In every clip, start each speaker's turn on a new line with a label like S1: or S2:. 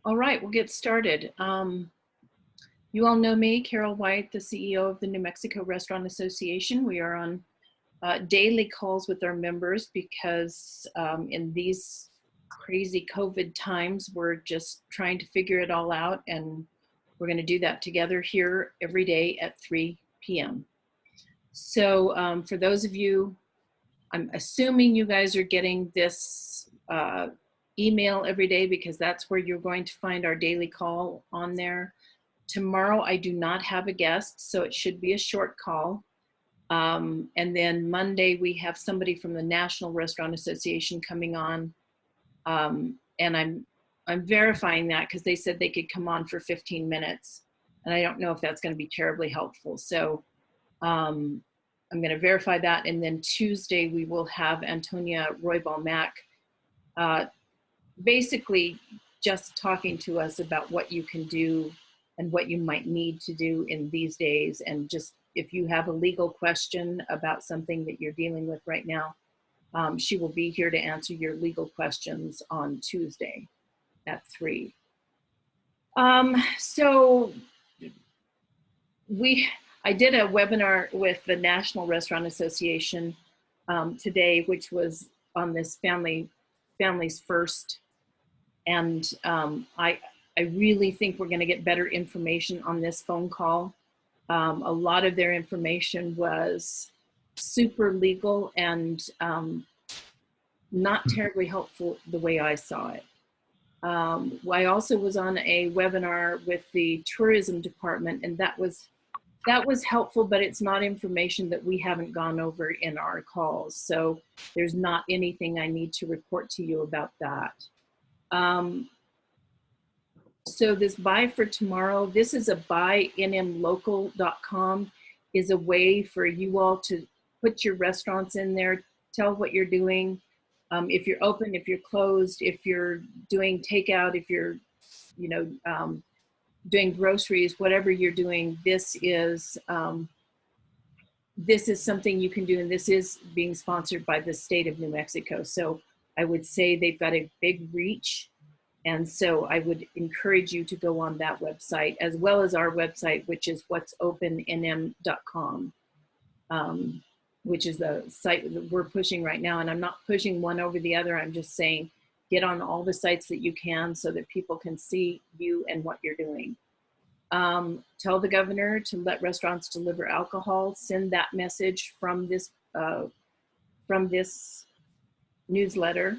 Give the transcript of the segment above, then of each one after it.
S1: All right, we'll get started. You all know me, Carol White, the CEO of the New Mexico Restaurant Association. We are on daily calls with our members because in these crazy COVID times, we're just trying to figure it all out, and we're going to do that together here every day at 3 p.m. So for those of you, I'm assuming you guys are getting this email every day because that's where you're going to find our daily call on there. Tomorrow I do not have a guest, so it should be a short call. And then Monday we have somebody from the National Restaurant Association coming on. And I'm verifying that because they said they could come on for 15 minutes. And I don't know if that's going to be terribly helpful. So I'm going to verify that. And then Tuesday we will have Antonia Roybal-Mack basically just talking to us about what you can do and what you might need to do in these days. And just if you have a legal question about something that you're dealing with right now, she will be here to answer your legal questions on Tuesday at 3. So I did a webinar with the National Restaurant Association today, which was on this Families First. And I really think we're going to get better information on this phone call. A lot of their information was super legal and not terribly helpful the way I saw it. I also was on a webinar with the tourism department, and that was helpful, but it's not information that we haven't gone over in our calls. So there's not anything I need to report to you about that. So this buy for tomorrow, this is a buynmlocal.com, is a way for you all to put your restaurants in there, tell what you're doing, if you're open, if you're closed, if you're doing takeout, if you're, doing groceries, whatever you're doing, this is something you can do, and this is being sponsored by the state of New Mexico. So I would say they've got a big reach. And so I would encourage you to go on that website, as well as our website, which is whatsopennm.com, which is the site that we're pushing right now. And I'm not pushing one over the other. I'm just saying, get on all the sites that you can so that people can see you and what you're doing. Tell the governor to let restaurants deliver alcohol. Send that message from this newsletter.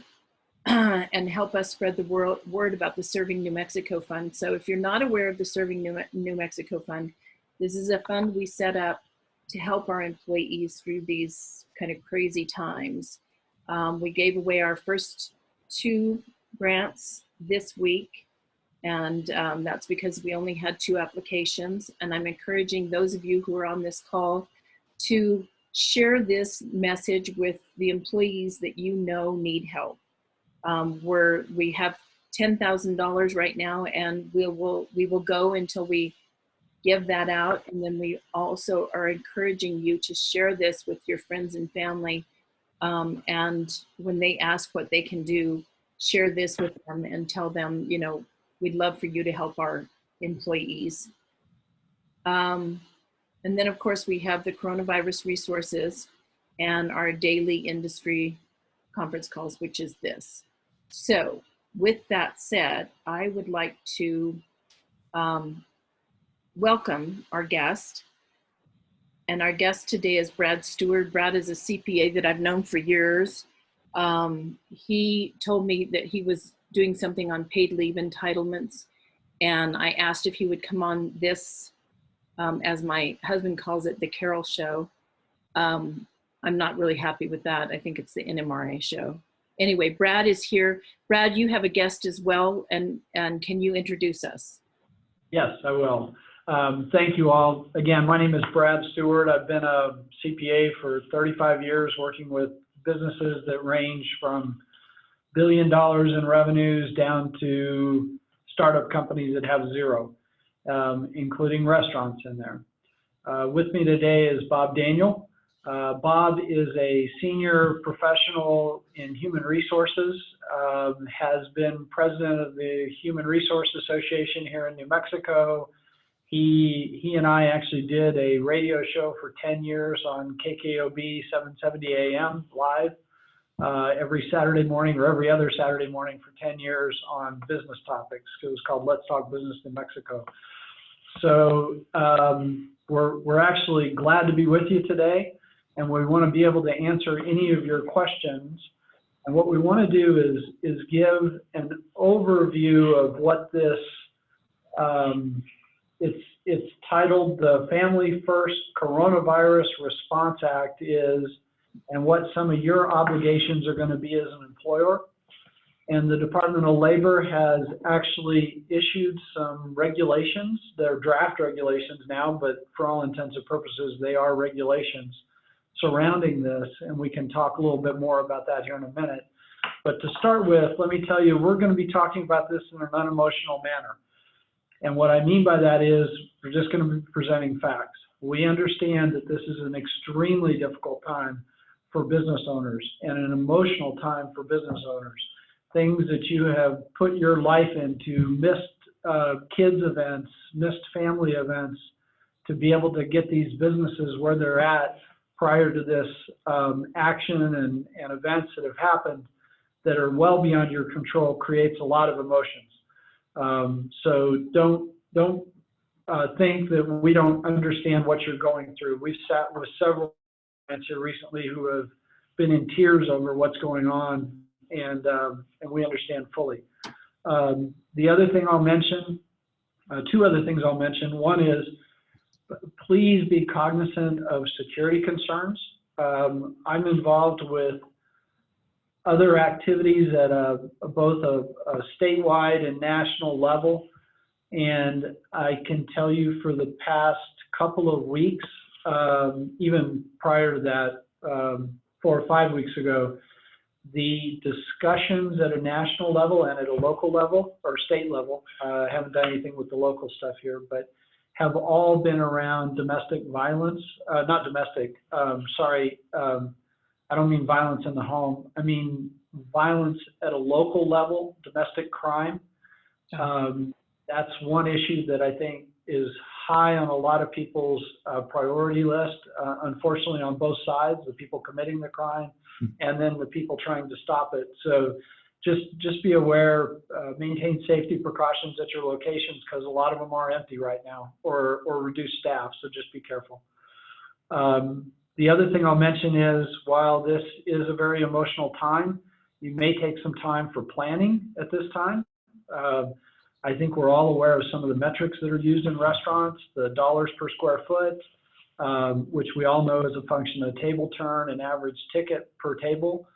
S1: And help us spread the word about the Serving New Mexico Fund. So if you're not aware of the Serving New Mexico Fund, this is a fund we set up to help our employees through these kind of crazy times. We gave away our first 2 grants this week, and that's because we only had 2 applications. And I'm encouraging those of you who are on this call to share this message with the employees that you know need help. We have $10,000 right now, and we will go until we give that out. And then we also are encouraging you to share this with your friends and family. And when they ask what they can do, share this with them and tell them, we'd love for you to help our employees. And then of course we have the coronavirus resources and our daily industry conference calls, which is this. So with that said, I would like to welcome our guest. And our guest today is Brad Steward. Brad is a CPA that I've known for years. He told me that he was doing something on paid leave entitlements. And I asked if he would come on this, as my husband calls it, the Carol Show. I'm not really happy with that. I think it's the NMRA show. Anyway, Brad is here. Brad, you have a guest as well, and can you introduce us?
S2: Yes, I will. Thank you all. Again, my name is Brad Steward. I've been a CPA for 35 years, working with businesses that range from $1 billion in revenues down to startup companies that have 0, including restaurants in there. With me today is Bob Daniel. Bob is a senior professional in human resources, has been president of the Human Resource Association here in New Mexico. He and I actually did a radio show for 10 years on KKOB 770 AM live every Saturday morning or every other Saturday morning for 10 years on business topics. It was called Let's Talk Business New Mexico. So we're actually glad to be with you today, and we want to be able to answer any of your questions. And what we want to do is give an overview of what this, it's titled the Family First Coronavirus Response Act is, and what some of your obligations are going to be as an employer. And the Department of Labor has actually issued some regulations. They're draft regulations now, but for all intents and purposes, they are regulations surrounding this, and we can talk a little bit more about that here in a minute. But to start with, let me tell you, we're going to be talking about this in an unemotional manner. And what I mean by that is we're just going to be presenting facts. We understand that this is an extremely difficult time for business owners and an emotional time for business owners. Things that you have put your life into, missed kids events, missed family events, to be able to get these businesses where they're at prior to this action and events that have happened that are well beyond your control creates a lot of emotions. So don't think that we don't understand what you're going through. We've sat with several clients here recently who have been in tears over what's going on, and we understand fully. The other thing I'll mention, two other things I'll mention. One is, please be cognizant of security concerns. I'm involved with other activities at both a statewide and national level, and I can tell you for the past couple of weeks, even prior to that, 4 or 5 weeks ago, the discussions at a national level and at a local level or state level, I haven't done anything with the local stuff here, but have all been around domestic violence, not domestic, sorry, I don't mean violence in the home. I mean violence at a local level, domestic crime. That's one issue that I think is high on a lot of people's priority list, unfortunately on both sides, the people committing the crime and then the people trying to stop it. So just be aware, maintain safety precautions at your locations, because a lot of them are empty right now or reduced staff, so just be careful. The other thing I'll mention is, while this is a very emotional time, you may take some time for planning at this time. I think we're all aware of some of the metrics that are used in restaurants, the dollars per square foot, which we all know is a function of table turn and average ticket per table.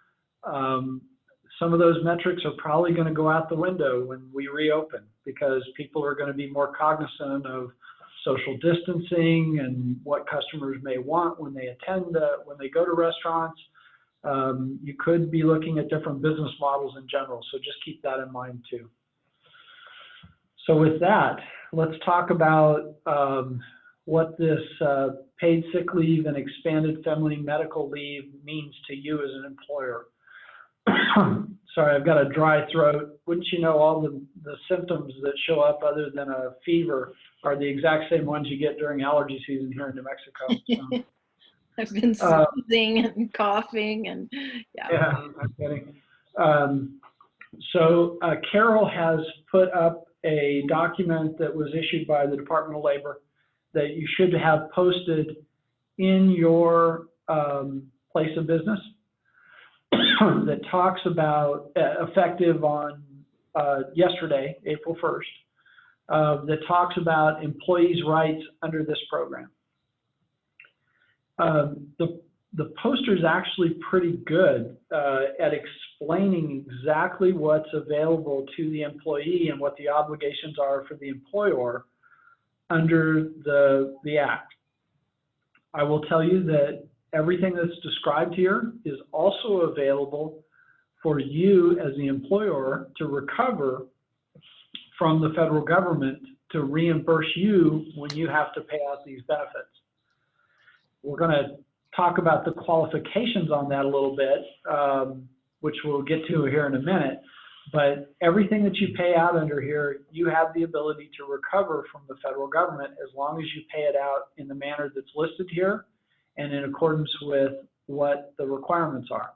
S2: Some of those metrics are probably going to go out the window when we reopen, because people are going to be more cognizant of social distancing and what customers may want when they when they go to restaurants. You could be looking at different business models in general, so just keep that in mind too. So with that, let's talk about what this paid sick leave and expanded family medical leave means to you as an employer. Sorry, I've got a dry throat. Wouldn't you know, all the symptoms that show up other than a fever are the exact same ones you get during allergy season here in New Mexico. So.
S1: I've been sneezing and coughing and
S2: yeah, I'm kidding. So Carol has put up a document that was issued by the Department of Labor that you should have posted in your place of business that talks about, effective on yesterday, April 1st, that talks about employees' rights under this program. The poster is actually pretty good at explaining exactly what's available to the employee and what the obligations are for the employer under the Act. I will tell you that everything that's described here is also available for you as the employer to recover from the federal government to reimburse you when you have to pay out these benefits. We're going to talk about the qualifications on that a little bit, which we'll get to here in a minute. But everything that you pay out under here, you have the ability to recover from the federal government as long as you pay it out in the manner that's listed here and in accordance with what the requirements are.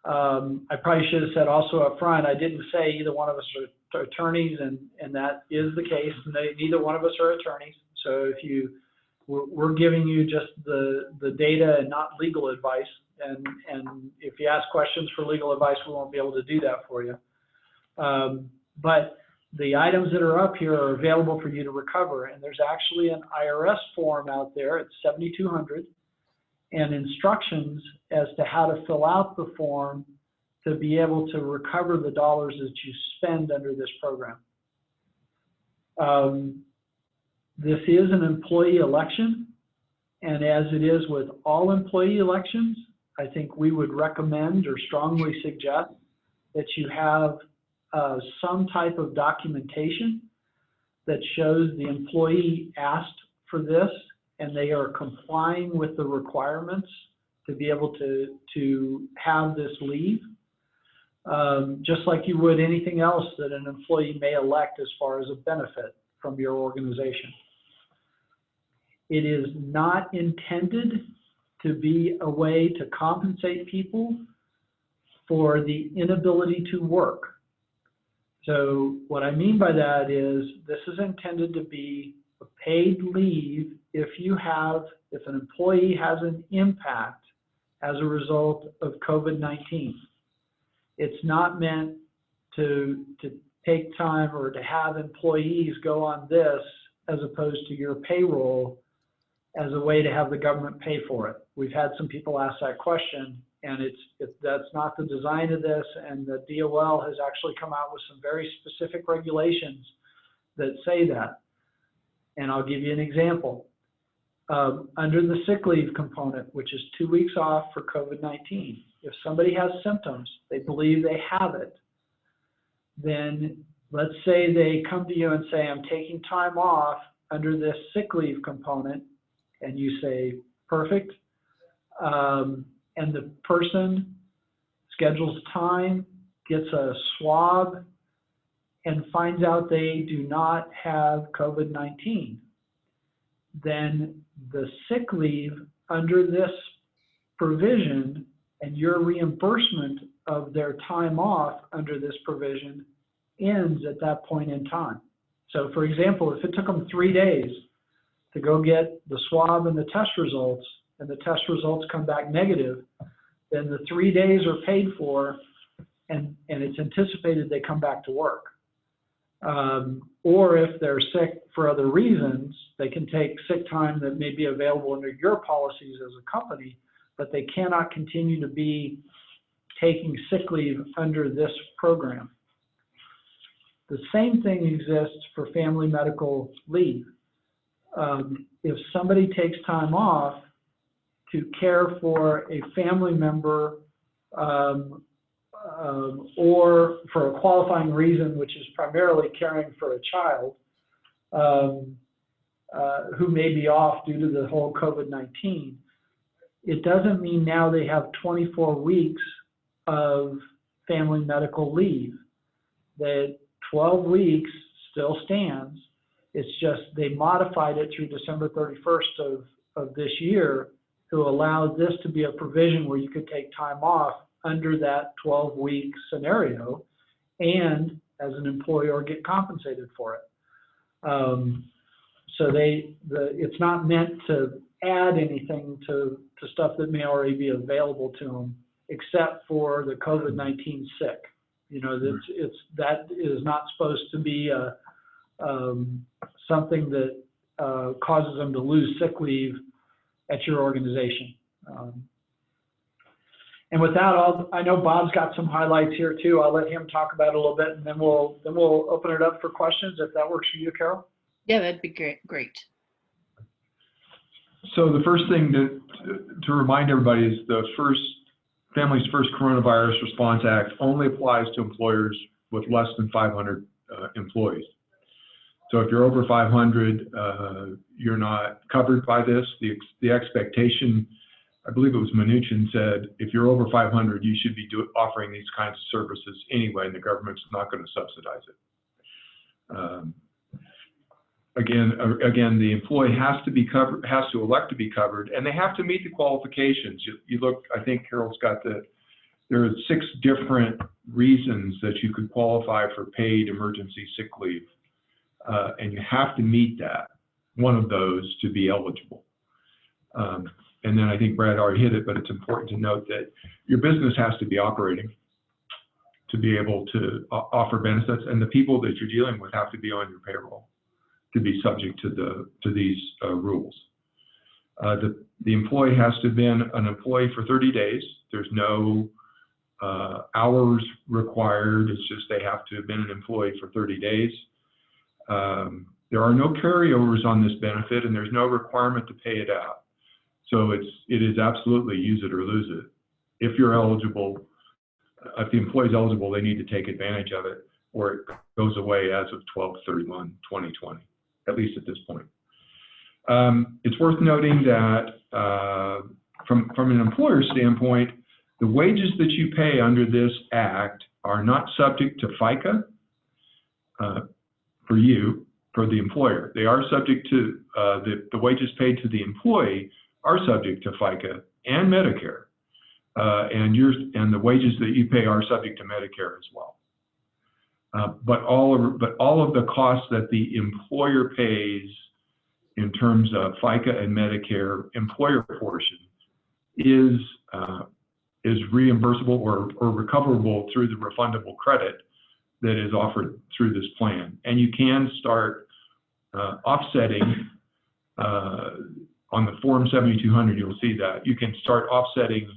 S2: I probably should have said also up front, I didn't say either one of us are attorneys, and that is the case. Neither one of us are attorneys. So if we're giving you just the data and not legal advice. And if you ask questions for legal advice, we won't be able to do that for you. But the items that are up here are available for you to recover. And there's actually an IRS form out there. It's 7,200. And instructions as to how to fill out the form to be able to recover the dollars that you spend under this program. This is an employee election, and as it is with all employee elections, I think we would recommend or strongly suggest that you have some type of documentation that shows the employee asked for this and they are complying with the requirements to be able to have this leave, just like you would anything else that an employee may elect as far as a benefit from your organization. It is not intended to be a way to compensate people for the inability to work. So what I mean by that is this is intended to be a paid leave if an employee has an impact as a result of COVID-19. It's not meant to take time or to have employees go on this as opposed to your payroll as a way to have the government pay for it. We've had some people ask that question, and that's not the design of this, and the DOL has actually come out with some very specific regulations that say that. And I'll give you an example. Under the sick leave component, which is 2 weeks off for COVID-19, if somebody has symptoms, they believe they have it, then let's say they come to you and say, I'm taking time off under this sick leave component, and you say, perfect, and the person schedules time, gets a swab, and finds out they do not have COVID-19, then the sick leave under this provision and your reimbursement of their time off under this provision ends at that point in time. So for example, if it took them 3 days to go get the swab and the test results, and the test results come back negative, then the 3 days are paid for, and it's anticipated they come back to work. Or if they're sick for other reasons, they can take sick time that may be available under your policies as a company, but they cannot continue to be taking sick leave under this program. The same thing exists for family medical leave. If somebody takes time off to care for a family member or for a qualifying reason, which is primarily caring for a child who may be off due to the whole COVID-19, it doesn't mean now they have 24 weeks of family medical leave. That 12 weeks still stands. It's just they modified it through December 31st of this year to allow this to be a provision where you could take time off under that 12-week scenario and as an employer get compensated for it. So it's not meant to add anything to stuff that may already be available to them, except for the COVID-19 sick. You know, that is not supposed to be something that causes them to lose sick leave at your organization. And with that, I know Bob's got some highlights here too. I'll let him talk about it a little bit, and then we'll open it up for questions if that works for you, Carol.
S1: Yeah, that'd be great.
S3: So the first thing to remind everybody is the Family's First Coronavirus Response Act only applies to employers with less than 500 employees. So if you're over 500, you're not covered by this. The expectation I believe it was Mnuchin said, if you're over 500, you should be offering these kinds of services anyway, and the government's not going to subsidize it. Again, the employee has to be covered, has to elect to be covered, and they have to meet the qualifications. You look, I think Carol's got there are 6 different reasons that you could qualify for paid emergency sick leave, and you have to meet one of those to be eligible. And then I think Brad already hit it, but it's important to note that your business has to be operating to be able to offer benefits, and the people that you're dealing with have to be on your payroll to be subject to these rules. The employee has to have been an employee for 30 days. There's no hours required. It's just they have to have been an employee for 30 days. There are no carryovers on this benefit, and there's no requirement to pay it out. So it is absolutely use it or lose it. If you're eligible, if the employee's eligible, they need to take advantage of it, or it goes away as of 12/31/2020, at least at this point. It's worth noting that from an employer standpoint, the wages that you pay under this act are not subject to FICA for the employer. They are subject to, the wages paid to the employee are subject to FICA and Medicare, and the wages that you pay are subject to Medicare as well. But all of the costs that the employer pays in terms of FICA and Medicare employer portion is reimbursable or recoverable through the refundable credit that is offered through this plan. And you can start offsetting on the Form 7200, you'll see that. You can start offsetting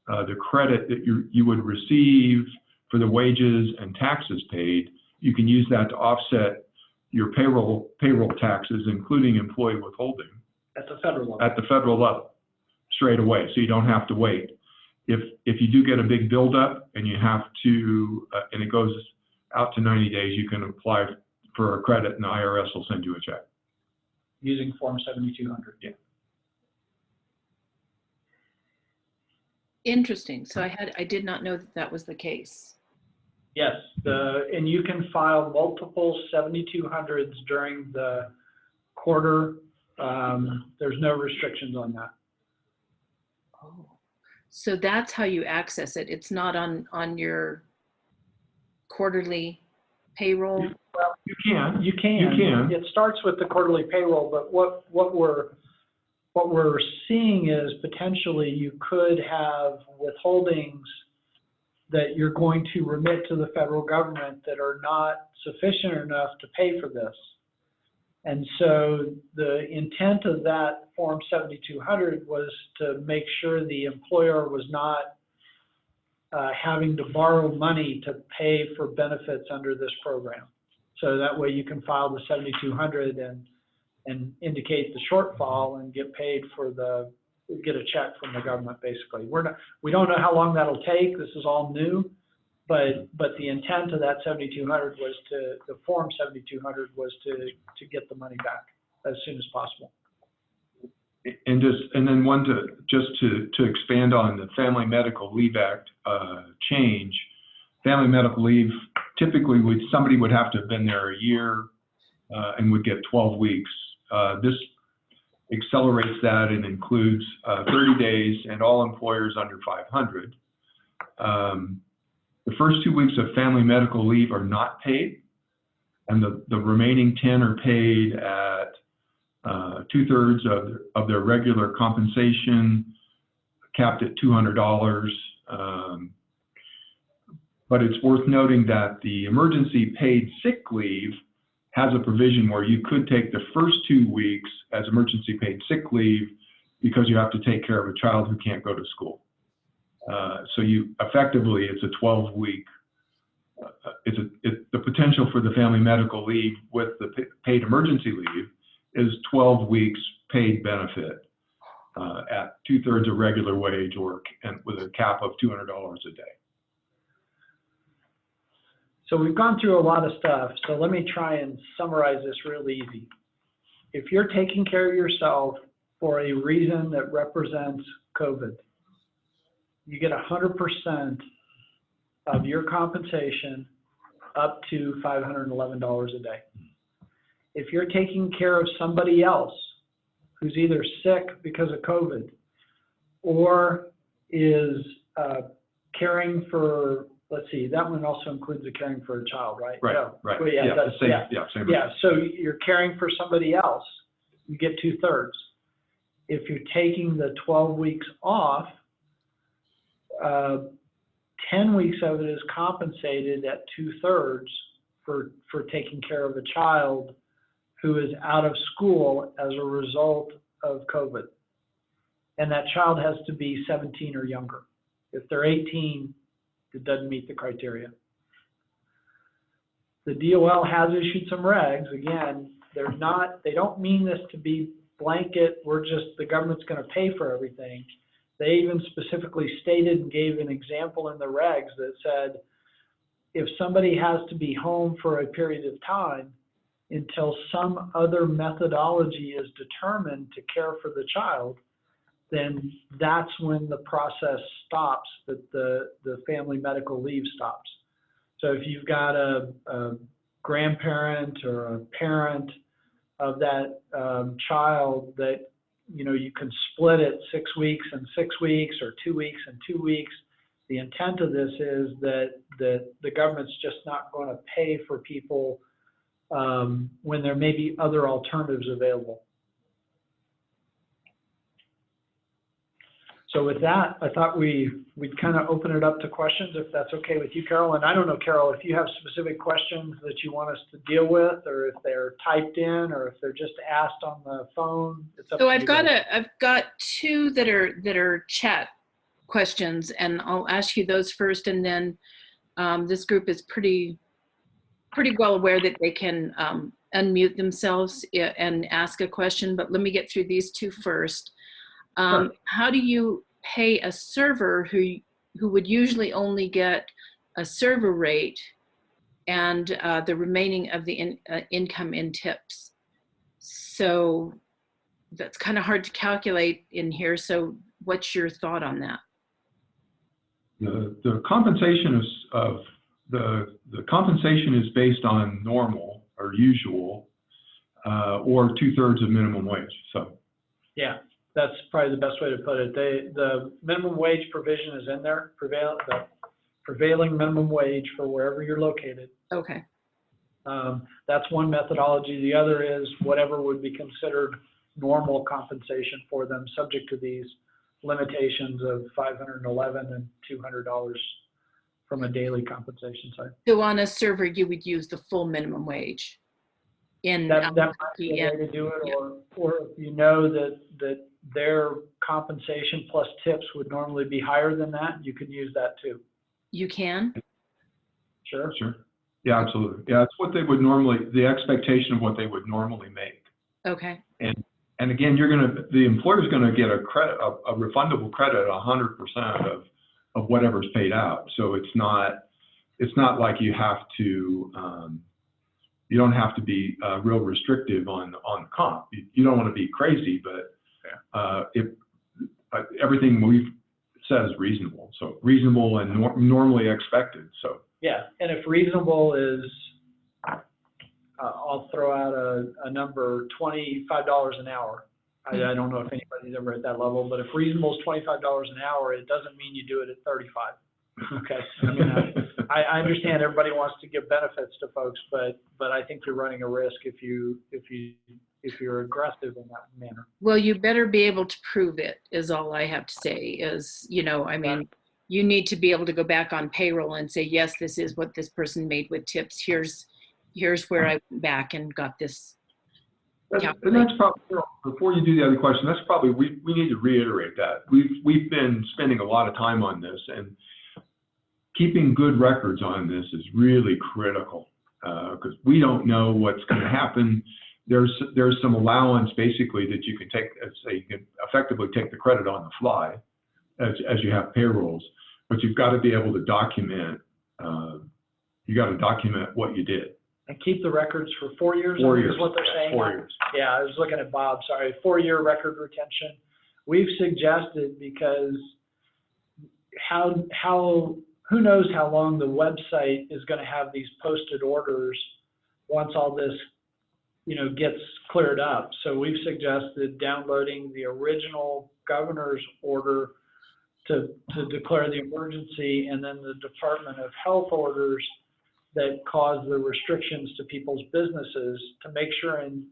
S3: the credit that you would receive for the wages and taxes paid. You can use that to offset your payroll taxes, including employee withholding.
S2: At the federal level.
S3: At the federal level, straight away, so you don't have to wait. If you do get a big buildup and you have to, and it goes out to 90 days, you can apply for a credit and the IRS will send you a check.
S2: Using Form 7200.
S3: Yeah.
S1: Interesting. So I did not know that was the case.
S2: Yes, and you can file multiple 7200s during the quarter. There's no restrictions on that.
S1: Oh, so that's how you access it. It's not on your quarterly payroll.
S2: Well, you can. It starts with the quarterly payroll, but what we're seeing is potentially you could have withholdings that you're going to remit to the federal government that are not sufficient enough to pay for this. And so the intent of that Form 7200 was to make sure the employer was not having to borrow money to pay for benefits under this program. So that way you can file the 7200 and indicate the shortfall and get paid for get a check from the government, basically. We don't know how long that'll take. This is all new, but the intent of that 7200 was the Form 7200 was to get the money back as soon as possible.
S3: And then to expand on the Family Medical Leave Act change. Family medical leave, typically somebody would have to have been there a year and would get 12 weeks. This accelerates that and includes 30 days and all employers under 500. The first 2 weeks of family medical leave are not paid, and the remaining 10 are paid at 2/3 of their regular compensation, capped at $200. But it's worth noting that the emergency paid sick leave has a provision where you could take the first 2 weeks as emergency paid sick leave because you have to take care of a child who can't go to school. So effectively, it's a 12-week, the potential for the family medical leave with the paid emergency leave is 12 weeks paid benefit at 2/3 of regular wage and with a cap of $200 a day.
S2: So we've gone through a lot of stuff, so let me try and summarize this real easy. If you're taking care of yourself for a reason that represents COVID, you get 100% of your compensation up to $511 a day. If you're taking care of somebody else who's either sick because of COVID or is caring for, let's see, that one also includes the caring for a child, right?
S3: Right,
S2: No.
S3: right.
S2: Well, yeah, that's,
S3: same,
S2: yeah.
S3: same.
S2: Yeah, so you're caring for somebody else, you get 2/3. If you're taking the 12 weeks off, 10 weeks of it is compensated at 2/3 for taking care of a child who is out of school as a result of COVID. And that child has to be 17 or younger. If they're 18, it doesn't meet the criteria. The DOL has issued some regs. Again, they don't mean this to be blanket, the government's going to pay for everything. They even specifically stated and gave an example in the regs that said, if somebody has to be home for a period of time until some other methodology is determined to care for the child, then that's when the process stops, that the family medical leave stops. So if you've got a grandparent or a parent of that child that, you can split it 6 weeks and 6 weeks or 2 weeks and 2 weeks, the intent of this is that the government's just not going to pay for people when there may be other alternatives available. So with that, I thought we'd kind of open it up to questions, if that's okay with you, Carol. And I don't know, Carol, if you have specific questions that you want us to deal with, or if they're typed in, or if they're just asked on the phone. It's up
S1: So
S2: to
S1: I've
S2: you
S1: got
S2: guys.
S1: I've got two that are chat questions, and I'll ask you those first, and then this group is pretty well aware that they can unmute themselves and ask a question, but let me get through these two first.
S2: Sure.
S1: How do you pay a server who would usually only get a server rate and the remaining of the income in tips? So that's kind of hard to calculate in here. So what's your thought on that?
S3: The compensation the compensation is based on normal or usual, or 2/3 of minimum wage. So
S2: Yeah, that's probably the best way to put it. The minimum wage provision is in there, the prevailing minimum wage for wherever you're located.
S1: Okay.
S2: That's one methodology. The other is whatever would be considered normal compensation for them, subject to these limitations of $511 and $200 from a daily compensation side.
S1: So on a server, you would use the full minimum wage.
S2: That might be a way to do it,
S1: yeah.
S2: or if you know that their compensation plus tips would normally be higher than that, you can use that too.
S1: You can?
S3: Sure. Yeah, absolutely. Yeah, it's what they would normally, the expectation of what they would normally make.
S1: Okay.
S3: And again, the employer's going to get a credit, a refundable credit, 100% of whatever's paid out. So it's not like you have to, you don't have to be real restrictive on comp. You don't want to be crazy, but everything we've said is reasonable. So reasonable and normally expected. So
S2: yeah, and if reasonable is, I'll throw out a number, $25 an hour. I don't know if anybody's ever at that level, but if reasonable is $25 an hour, it doesn't mean you do it at 35. Okay. I mean, I understand everybody wants to give benefits to folks, but I think you're running a risk if you're aggressive in that manner.
S1: Well, you better be able to prove it, is all I have to say. Is, I mean, you need to be able to go back on payroll and say, yes, this is what this person made with tips. Here's where I went back and got this.
S3: And that's probably, before you do the other question, that's probably, we need to reiterate that. We've been spending a lot of time on this, and keeping good records on this is really critical, because we don't know what's going to happen. There's some allowance basically that you can take, so you can effectively take the credit on the fly as you have payrolls, but you've got to be able to document. You got to document what you did.
S2: And keep the records for 4 years?
S3: 4 years.
S2: Is what they're saying?
S3: 4 years.
S2: Yeah, I was looking at Bob, sorry, 4-year record retention. We've suggested because who knows how long the website is going to have these posted orders once all this, gets cleared up. So we've suggested downloading the original governor's order to declare the emergency, and then the Department of Health orders that cause the restrictions to people's businesses, to make sure and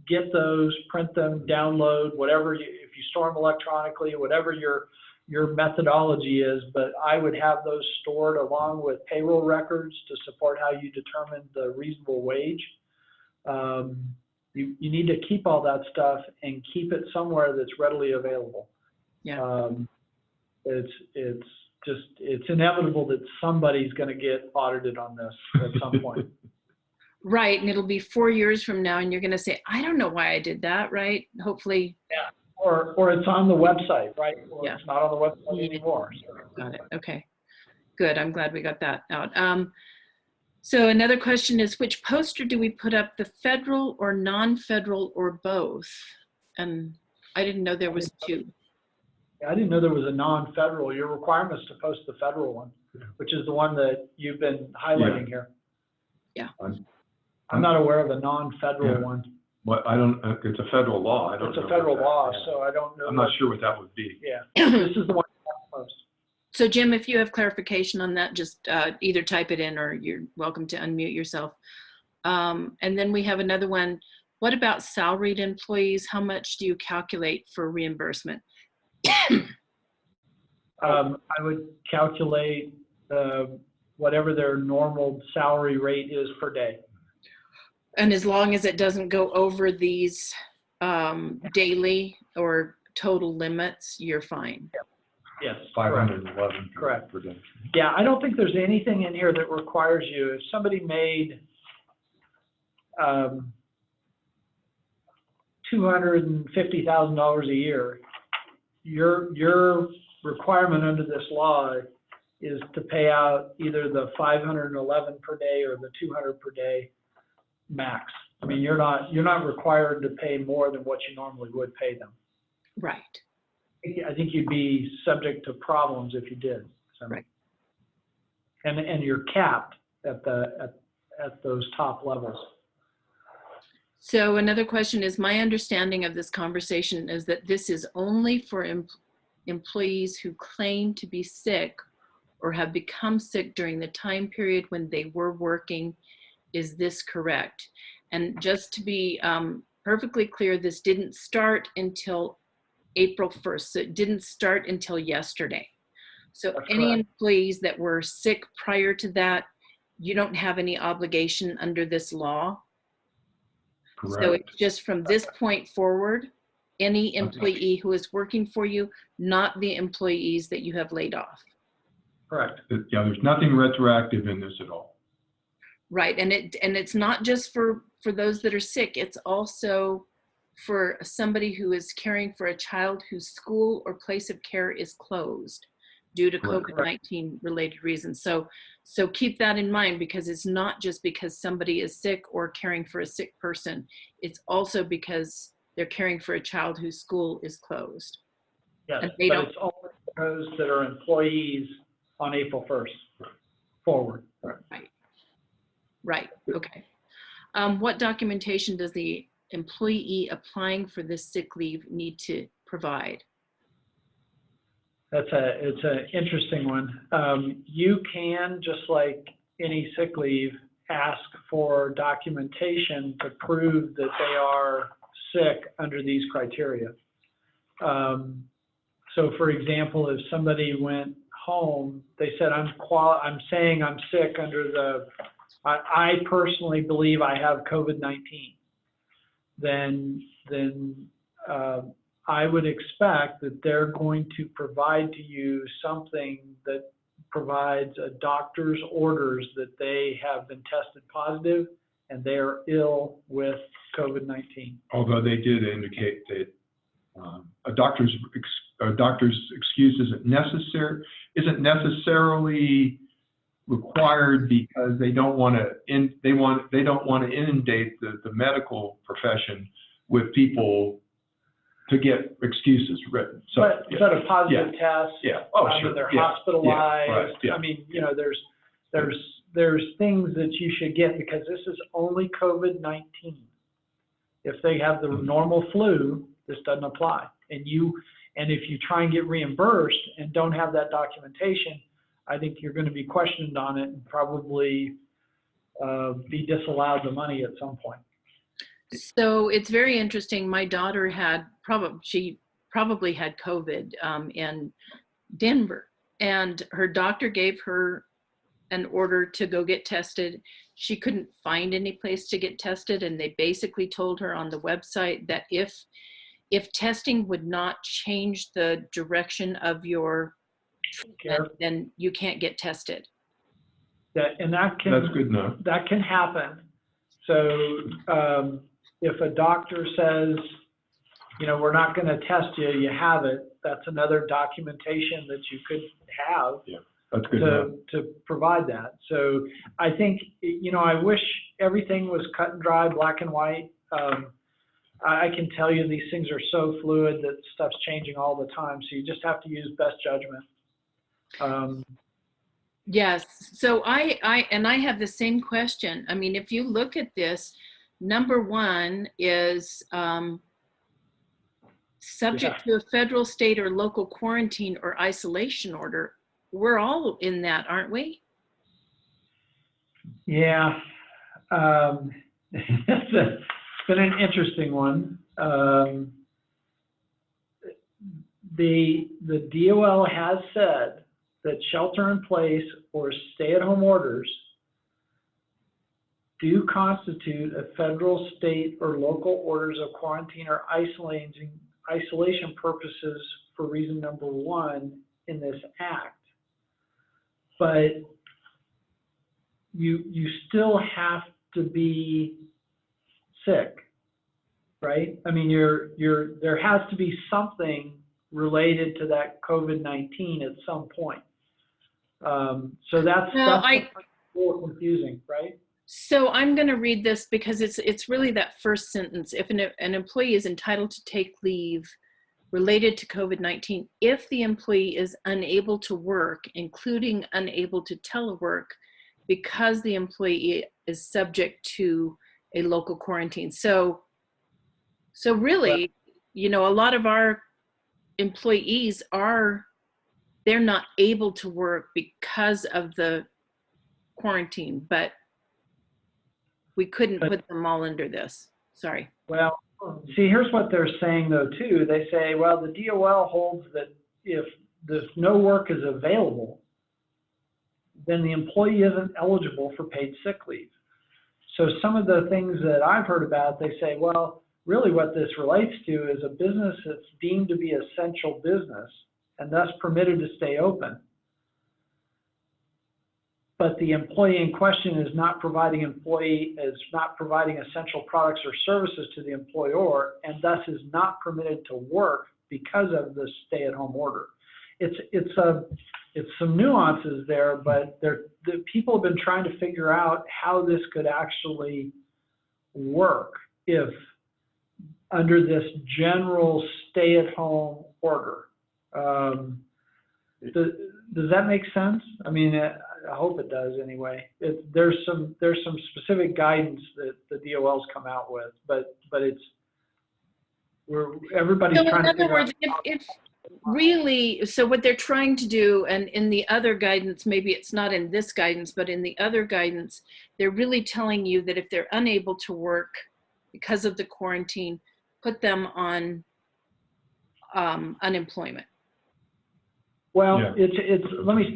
S2: get those, print them, download, whatever, if you store them electronically, whatever your methodology is, but I would have those stored along with payroll records to support how you determine the reasonable wage. You need to keep all that stuff and keep it somewhere that's readily available.
S1: Yeah.
S2: It's inevitable that somebody's going to get audited on this at some point.
S1: Right, and it'll be 4 years from now, and you're going to say, I don't know why I did that, right? Hopefully.
S2: Yeah. Or it's on the website, right? Or
S1: Yeah.
S2: It's not on the website anymore.
S1: Got it. Okay. Good. I'm glad we got that out. So another question is, which poster do we put up, the federal or non-federal or both? And I didn't know there was two.
S2: I didn't know there was a non-federal. Your requirement is to post the federal one, which is the one that you've been highlighting here.
S1: Yeah.
S2: I'm not aware of a non-federal one.
S3: Well, it's a federal law. I don't know.
S2: It's a federal law, so I don't know.
S3: I'm not sure what that would be.
S2: Yeah, this is the one I post.
S1: So Jim, if you have clarification on that, just either type it in or you're welcome to unmute yourself. And then we have another one. What about salaried employees? How much do you calculate for reimbursement?
S2: I would calculate whatever their normal salary rate is per day.
S1: And as long as it doesn't go over these daily or total limits, you're fine.
S2: Yes.
S3: 511
S2: Correct.
S3: per day.
S2: Yeah, I don't think there's anything in here that requires you. If somebody made $250,000 a year, your requirement under this law is to pay out either the 511 per day or the 200 per day max. I mean, you're not required to pay more than what you normally would pay them.
S1: Right.
S2: I think you'd be subject to problems if you did. So.
S1: Right.
S2: And you're capped at those top levels.
S1: So another question is, my understanding of this conversation is that this is only for employees who claim to be sick or have become sick during the time period when they were working. Is this correct? And just to be perfectly clear, this didn't start until April 1st. So it didn't start until yesterday. So
S2: That's
S1: any
S2: correct.
S1: employees that were sick prior to that, you don't have any obligation under this law.
S3: Correct.
S1: So it's just from this point forward, any employee who is working for you, not the employees that you have laid off.
S2: Correct.
S3: Yeah, there's nothing retroactive in this at all.
S1: Right, and it's not just for those that are sick, it's also for somebody who is caring for a child whose school or place of care is closed due to COVID-19 related reasons. So keep that in mind, because it's not just because somebody is sick or caring for a sick person. It's also because they're caring for a child whose school is closed.
S2: Yes,
S1: And
S2: but
S1: they don't.
S2: it's only those that are employees on April 1st forward.
S1: Right, okay. What documentation does the employee applying for this sick leave need to provide?
S2: It's an interesting one. You can, just like any sick leave, ask for documentation to prove that they are sick under these criteria. So for example, if somebody went home, they said, I'm saying I'm sick under I personally believe I have COVID-19, then I would expect that they're going to provide to you something that provides a doctor's orders that they have been tested positive and they are ill with COVID-19.
S3: Although they did indicate that a doctor's excuse isn't necessarily required because they don't want to inundate the medical profession with people to get excuses written. So,
S2: but a positive test,
S3: sure.
S2: they're hospitalized.
S3: Right. Yeah.
S2: I mean, you know, there's things that you should get because this is only COVID-19. If they have the normal flu, this doesn't apply. And if you try and get reimbursed and don't have that documentation, I think you're going to be questioned on it and probably be disallowed the money at some point.
S1: So it's very interesting. My daughter had she probably had COVID in Denver, and her doctor gave her an order to go get tested. She couldn't find any place to get tested, and they basically told her on the website that if testing would not change the direction of your treatment, then you can't get tested.
S2: That's good enough. That can happen. So if a doctor says, you know, we're not going to test you, you have it, that's another documentation that you could have.
S3: Yeah, that's good enough.
S2: To provide that. So I think, you know, I wish everything was cut and dry, black and white. I can tell you these things are so fluid that stuff's changing all the time. So you just have to use best judgment.
S1: Yes. So I have the same question. I mean, if you look at this, number one is subject to a federal, state, or local quarantine or isolation order. We're all in that, aren't we?
S2: Yeah. It's been an interesting one. The DOL has said that shelter in place or stay-at-home orders do constitute a federal, state, or local orders of quarantine or isolation purposes for reason number 1 in this act. But you still have to be sick, right? I mean, there has to be something related to that COVID-19 at some point. So that's a little confusing, right?
S1: So I'm going to read this because it's really that first sentence. If an employee is entitled to take leave related to COVID-19, if the employee is unable to work, including unable to telework, because the employee is subject to a local quarantine. So really, you know, a lot of our employees they're not able to work because of the quarantine, but we couldn't put them all under this. Sorry.
S2: Well, see, here's what they're saying though too. They say, well, the DOL holds that if no work is available, then the employee isn't eligible for paid sick leave. So some of the things that I've heard about, they say, well, really what this relates to is a business that's deemed to be essential business and thus permitted to stay open. But the employee in question is not providing essential products or services to the employer, and thus is not permitted to work because of the stay-at-home order. It's some nuances there, but the people have been trying to figure out how this could actually work if under this general stay-at-home order. Does that make sense? I mean, I hope it does anyway. There's some specific guidance that the DOL's come out with, but everybody's trying to figure out.
S1: If really, so what they're trying to do, and in the other guidance, maybe it's not in this guidance, but in the other guidance, they're really telling you that if they're unable to work because of the quarantine, put them on unemployment.
S2: Well, yeah. Let me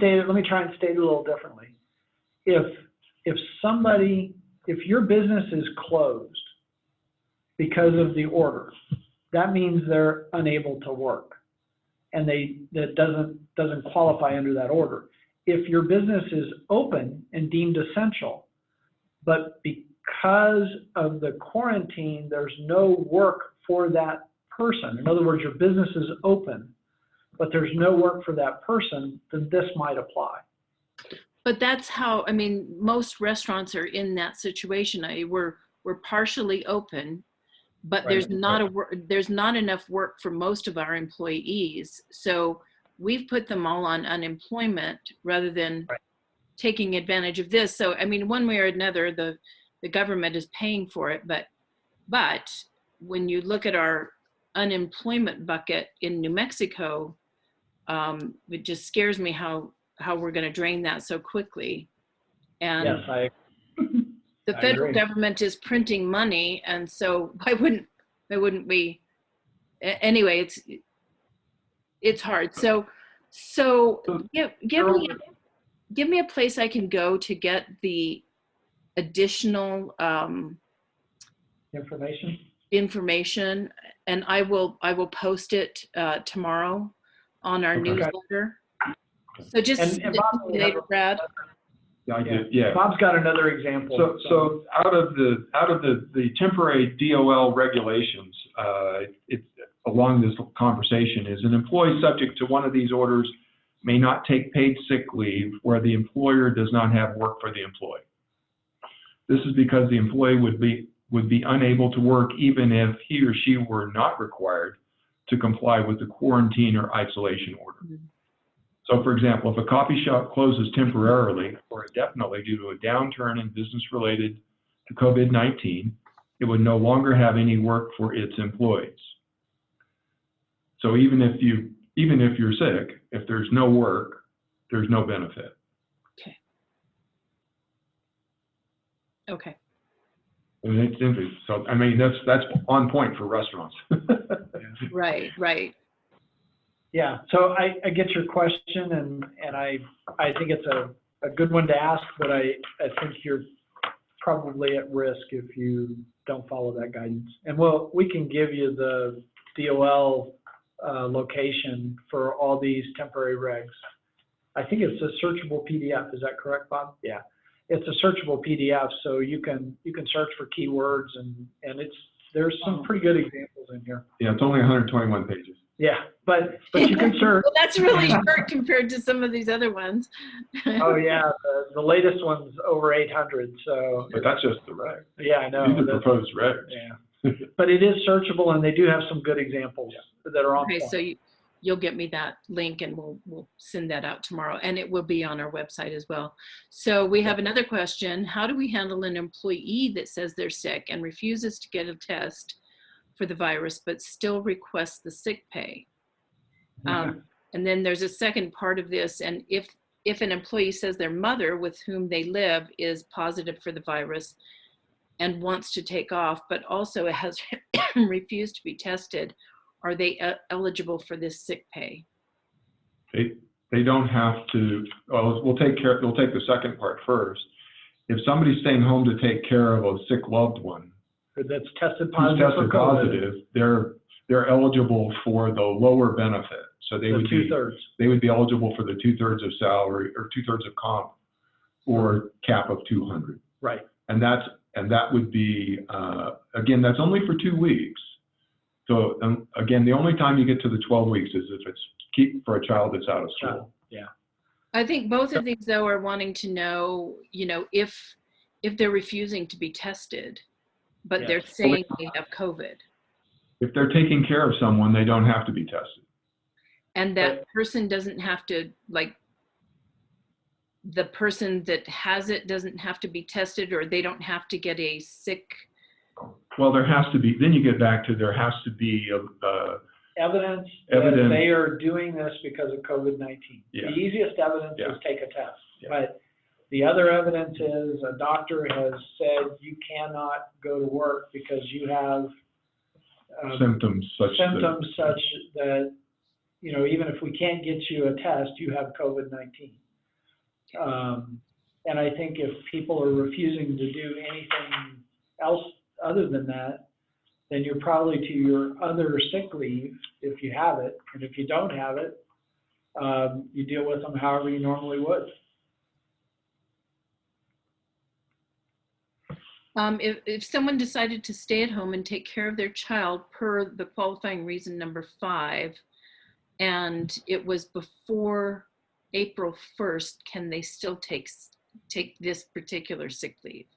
S2: try and state it a little differently. If your business is closed because of the order, that means they're unable to work, and that doesn't qualify under that order. If your business is open and deemed essential, but because of the quarantine, there's no work for that person. In other words, your business is open, but there's no work for that person, then this might apply.
S1: But that's how, I mean, most restaurants are in that situation. We're partially open, but there's there's not enough work for most of our employees. So we've put them all on unemployment rather than taking advantage of this. So, I mean, one way or another, the government is paying for it, but when you look at our unemployment bucket in New Mexico, it just scares me how we're going to drain that so quickly. And
S2: Yes,
S1: the federal government is printing money, and so why wouldn't we? Anyway, it's hard. So give me a place I can go to get the additional information, and I will post it tomorrow on our newsletter. So just
S2: and Bob,
S1: later, Brad.
S3: Yeah, I did. Yeah.
S2: Bob's got another example.
S3: So out of the temporary DOL regulations, it's along this conversation is an employee subject to one of these orders may not take paid sick leave where the employer does not have work for the employee. This is because the employee would be unable to work even if he or she were not required to comply with the quarantine or isolation order. Mm-hmm. So, for example, if a coffee shop closes temporarily or indefinitely due to a downturn in business related to COVID-19, it would no longer have any work for its employees. So even if you're sick, if there's no work, there's no benefit.
S1: Okay. Okay.
S3: And it's interesting. So I mean that's on point for restaurants.
S1: Right.
S2: Yeah. So I get your question, and I think it's a good one to ask, but I think you're probably at risk if you don't follow that guidance. And we can give you the DOL location for all these temporary regs. I think it's a searchable PDF. Is that correct, Bob? Yeah. It's a searchable PDF, so you can search for keywords, and there's some pretty good examples in here.
S3: Yeah, it's only 121 pages.
S2: Yeah, but you can search.
S1: Well, that's really short compared to some of these other ones.
S2: Oh yeah, the latest one's over 800. So.
S3: But that's just the reg.
S2: Yeah, I know.
S3: These are proposed regs.
S2: Yeah. But it is searchable, and they do have some good examples that are on point.
S1: So you'll get me that link, and we'll send that out tomorrow, and it will be on our website as well. So we have another question. How do we handle an employee that says they're sick and refuses to get a test for the virus, but still requests the sick pay? And then there's a second part of this, and if an employee says their mother with whom they live is positive for the virus and wants to take off, but also has refused to be tested, are they eligible for this sick pay?
S3: They don't have to. Well, we'll take the second part first. If somebody's staying home to take care of a sick loved one
S2: that's tested
S3: positive, they're eligible for the lower benefit. So they would be eligible for the 2/3 of salary or 2/3 of comp, or cap of 200.
S2: Right.
S3: And that would be again, that's only for 2 weeks. So again, the only time you get to the 12 weeks is if it's for a child that's out of school.
S2: Yeah.
S1: I think both of these though are wanting to know, if they're refusing to be tested, but they're saying they have COVID.
S3: If they're taking care of someone, they don't have to be tested.
S1: And that person doesn't have to, the person that has it doesn't have to be tested, or they don't have to get a sick.
S2: Well, there has to be, then you get back to, there has to be evidence that they are doing this because of COVID-19. Yeah. The easiest evidence is take a test. Yeah. But the other evidence is a doctor has said you cannot go to work because you have
S3: symptoms such
S2: that, even if we can't get you a test, you have COVID-19. And I think if people are refusing to do anything else other than that, then you're probably to your other sick leave if you have it. And if you don't have it, you deal with them however you normally would.
S1: If someone decided to stay at home and take care of their child per the qualifying reason number 5, and it was before April 1st, can they still take this particular sick leave?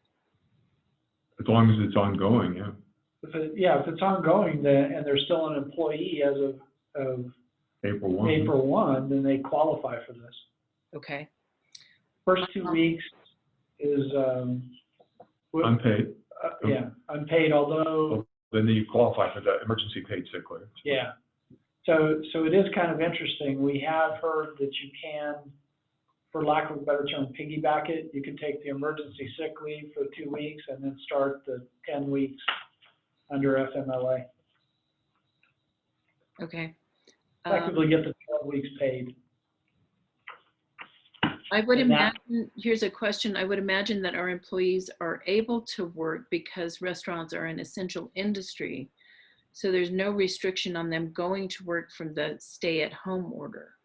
S3: As long as it's ongoing, yeah.
S2: If it's ongoing, then, and they're still an employee as of
S3: April 1.
S2: April 1, then they qualify for this.
S1: Okay.
S2: First 2 weeks is
S3: Unpaid.
S2: Yeah, unpaid, although.
S3: Then you qualify for the emergency paid sick leave.
S2: Yeah. So it is kind of interesting. We have heard that you can, for lack of a better term, piggyback it. You can take the emergency sick leave for 2 weeks and then start the 10 weeks under FMLA.
S1: Okay.
S2: Effectively get the 12 weeks paid.
S1: I would
S2: And that-
S1: imagine, here's a question, I would imagine that our employees are able to work because restaurants are an essential industry. So there's no restriction on them going to work from the stay-at-home order.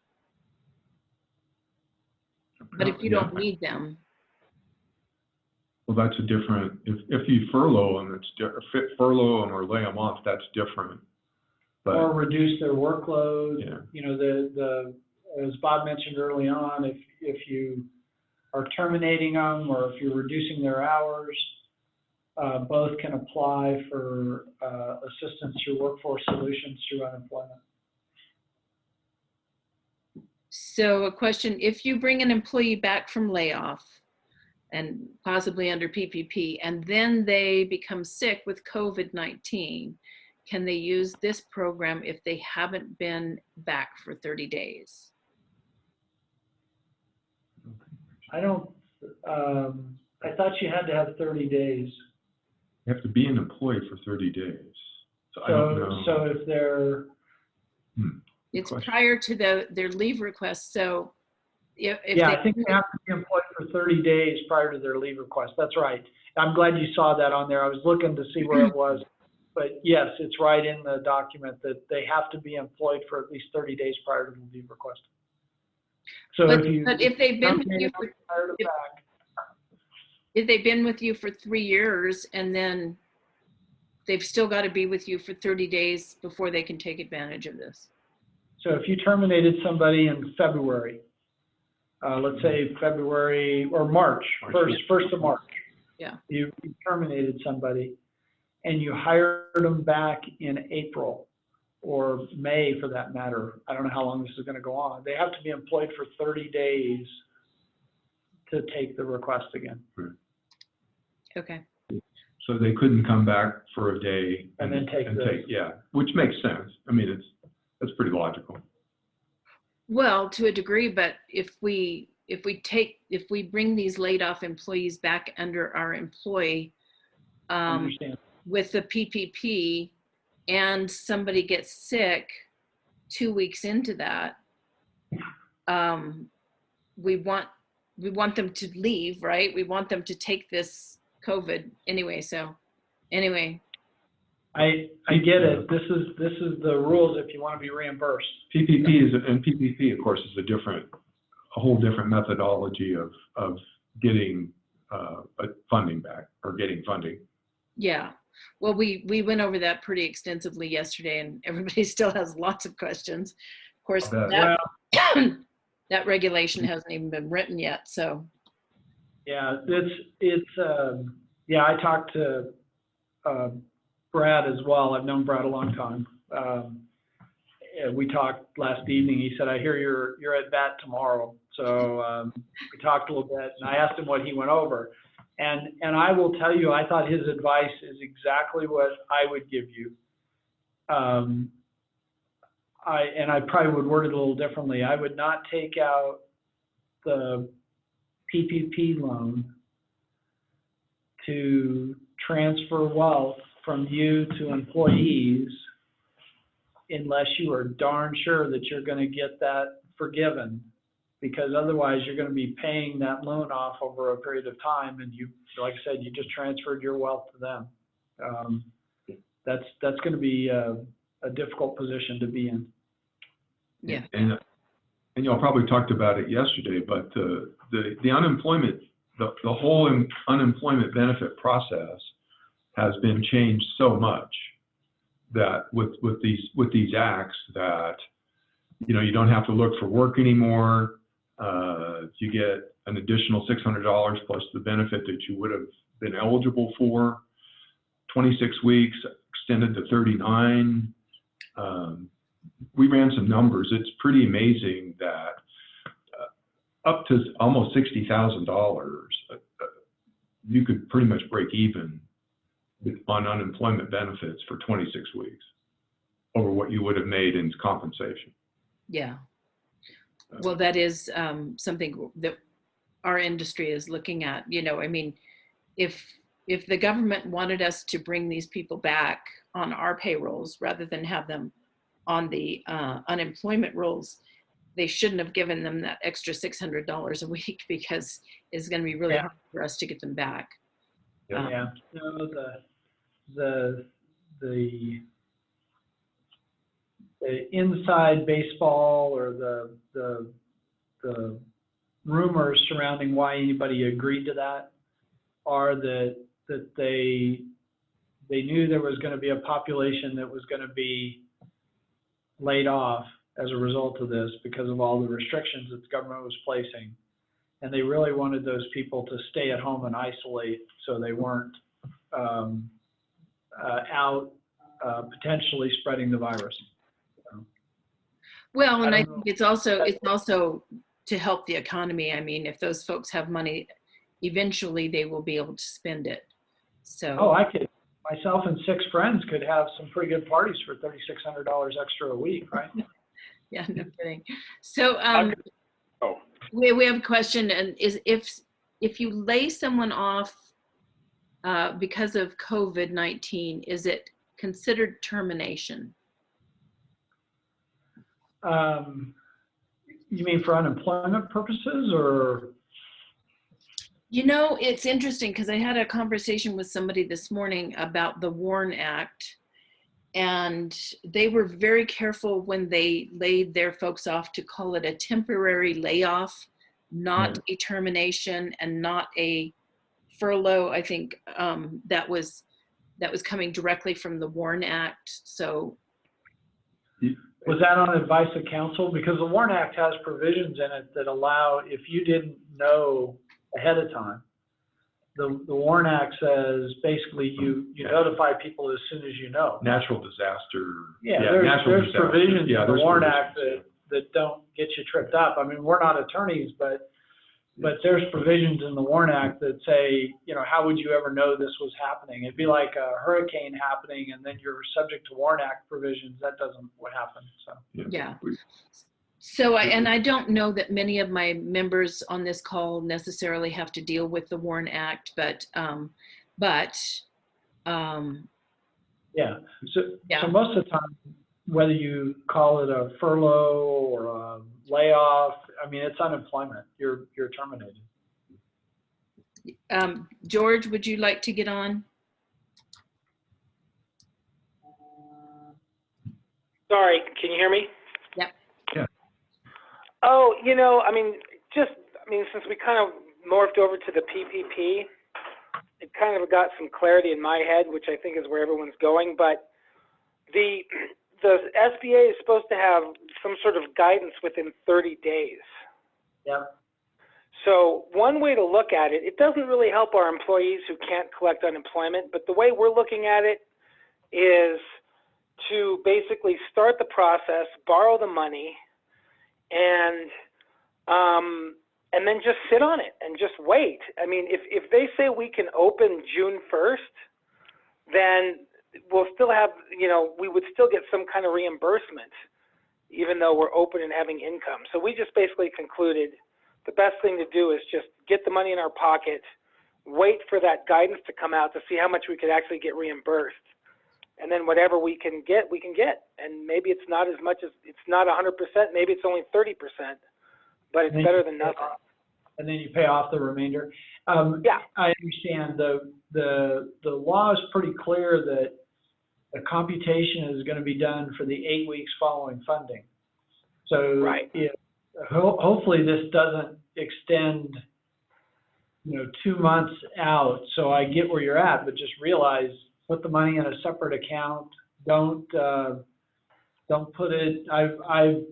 S1: But if you don't need them.
S3: Well, that's a different, if you furlough them, furlough them or lay them off, that's different. But,
S2: or reduce their workload.
S3: Yeah.
S2: You know, as Bob mentioned early on, if you are terminating them or if you're reducing their hours, both can apply for assistance through Workforce Solutions through unemployment.
S1: So a question, if you bring an employee back from layoff and possibly under PPP, and then they become sick with COVID-19, can they use this program if they haven't been back for 30 days?
S2: I don't, I thought you had to have 30 days.
S3: you have to be an employee for 30 days. So I don't know.
S2: So if they're,
S1: It's
S3: question.
S1: prior to their leave request. So if
S2: yeah, I think they have to be employed for 30 days prior to their leave request. That's right. I'm glad you saw that on there. I was looking to see where it was. But yes, it's right in the document that they have to be employed for at least 30 days prior to the leave request. So
S1: but if they've been with you for, if they've been with you for 3 years and then they've still got to be with you for 30 days before they can take advantage of this.
S2: So if you terminated somebody in February, let's say February or March, first of March.
S1: Yeah.
S2: You terminated somebody and you hired them back in April or May for that matter. I don't know how long this is going to go on. They have to be employed for 30 days to take the request again.
S1: Okay.
S3: So they couldn't come back for a day
S2: And then take
S3: yeah, which makes sense. I mean, that's pretty logical.
S1: Well, to a degree, but if we bring these laid off employees back under our employee with the PPP and somebody gets sick 2 weeks into that, we want them to leave, right? We want them to take this COVID anyway. So anyway.
S2: I get it. This is the rules if you want to be reimbursed.
S3: PPP, of course, is a whole different methodology of getting funding back or getting funding.
S1: Yeah. Well, we went over that pretty extensively yesterday, and everybody still has lots of questions. Of course, that regulation hasn't even been written yet. So.
S2: Yeah, I talked to Brad as well. I've known Brad a long time. We talked last evening. He said, "I hear you're at bat tomorrow." So we talked a little bit, and I asked him what he went over. And I will tell you, I thought his advice is exactly what I would give you. I probably would word it a little differently. I would not take out the PPP loan to transfer wealth from you to employees unless you are darn sure that you're going to get that forgiven, because otherwise you're going to be paying that loan off over a period of time, and you, like I said, you just transferred your wealth to them. That's going to be a difficult position to be in.
S1: Yeah.
S3: And y'all probably talked about it yesterday, but the unemployment, the whole unemployment benefit process has been changed so much that with these acts that, you know, you don't have to look for work anymore. You get an additional $600 plus the benefit that you would have been eligible for. 26 weeks extended to 39. We ran some numbers. It's pretty amazing that up to almost $60,000, you could pretty much break even on unemployment benefits for 26 weeks over what you would have made in compensation.
S1: Yeah. Well, that is something that our industry is looking at. You know, I mean, if the government wanted us to bring these people back on our payrolls rather than have them on the unemployment rolls, they shouldn't have given them that extra $600 a week, because it's going to be really hard for us to get them back.
S2: Yeah. No, the inside baseball, or the rumors surrounding why anybody agreed to that, are that they knew there was going to be a population that was going to be laid off as a result of this because of all the restrictions that the government was placing. And they really wanted those people to stay at home and isolate so they weren't out potentially spreading the virus.
S1: Well, and I think it's also to help the economy. I mean, if those folks have money, eventually they will be able to spend it. So
S2: myself and 6 friends could have some pretty good parties for $3,600 extra a week, right?
S1: Yeah, no kidding. So we have a question, and is if you lay someone off because of COVID-19, is it considered termination?
S2: You mean for unemployment purposes, or?
S1: You know, it's interesting because I had a conversation with somebody this morning about the WARN Act, and they were very careful when they laid their folks off to call it a temporary layoff, not a termination, and not a furlough. I think that was coming directly from the WARN Act. So
S2: was that on advice of counsel? Because the WARN Act has provisions in it that allow, if you didn't know ahead of time, the WARN Act says basically you notify people as soon as you know.
S3: Natural disaster.
S2: There's provisions in the WARN Act that don't get you tripped up. I mean, we're not attorneys, but there's provisions in the WARN Act that say, you know, how would you ever know this was happening? It'd be like a hurricane happening and then you're subject to WARN Act provisions. That doesn't what happens. So
S1: yeah. So I don't know that many of my members on this call necessarily have to deal with the WARN Act, but
S2: So most of the time, whether you call it a furlough or a layoff, I mean, it's unemployment. You're terminated.
S1: George, would you like to get on?
S4: Sorry, can you hear me?
S1: Yep.
S3: Yeah.
S4: Oh, you know, since we kind of morphed over to the PPP, it kind of got some clarity in my head, which I think is where everyone's going. But the SBA is supposed to have some sort of guidance within 30 days.
S2: Yep.
S4: So one way to look at it, it doesn't really help our employees who can't collect unemployment, but the way we're looking at it is to basically start the process, borrow the money, and then just sit on it and just wait. I mean, if they say we can open June 1st, then we'll still have, you know, we would still get some kind of reimbursement, even though we're open and having income. So we just basically concluded the best thing to do is just get the money in our pocket, wait for that guidance to come out to see how much we could actually get reimbursed. And then whatever we can get, we can get. And maybe it's not as much as, it's not 100%, maybe it's only 30%, but it's better than nothing.
S2: And then you pay off the remainder.
S4: Yeah.
S2: I understand the law is pretty clear that a computation is going to be done for the 8 weeks following funding. So hopefully this doesn't extend, 2 months out. So I get where you're at, but just realize, put the money in a separate account. Don't put it. I've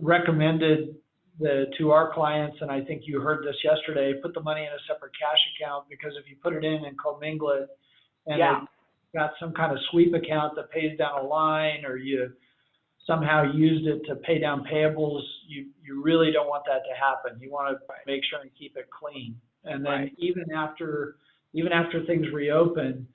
S2: recommended to our clients, and I think you heard this yesterday, put the money in a separate cash account, because if you put it in and commingle it, and
S4: Yeah.
S2: it got some kind of sweep account that pays down a line, or you somehow used it to pay down payables, you really don't want that to happen. You want to make sure and keep it clean. And then
S4: Right.
S2: even after things reopen,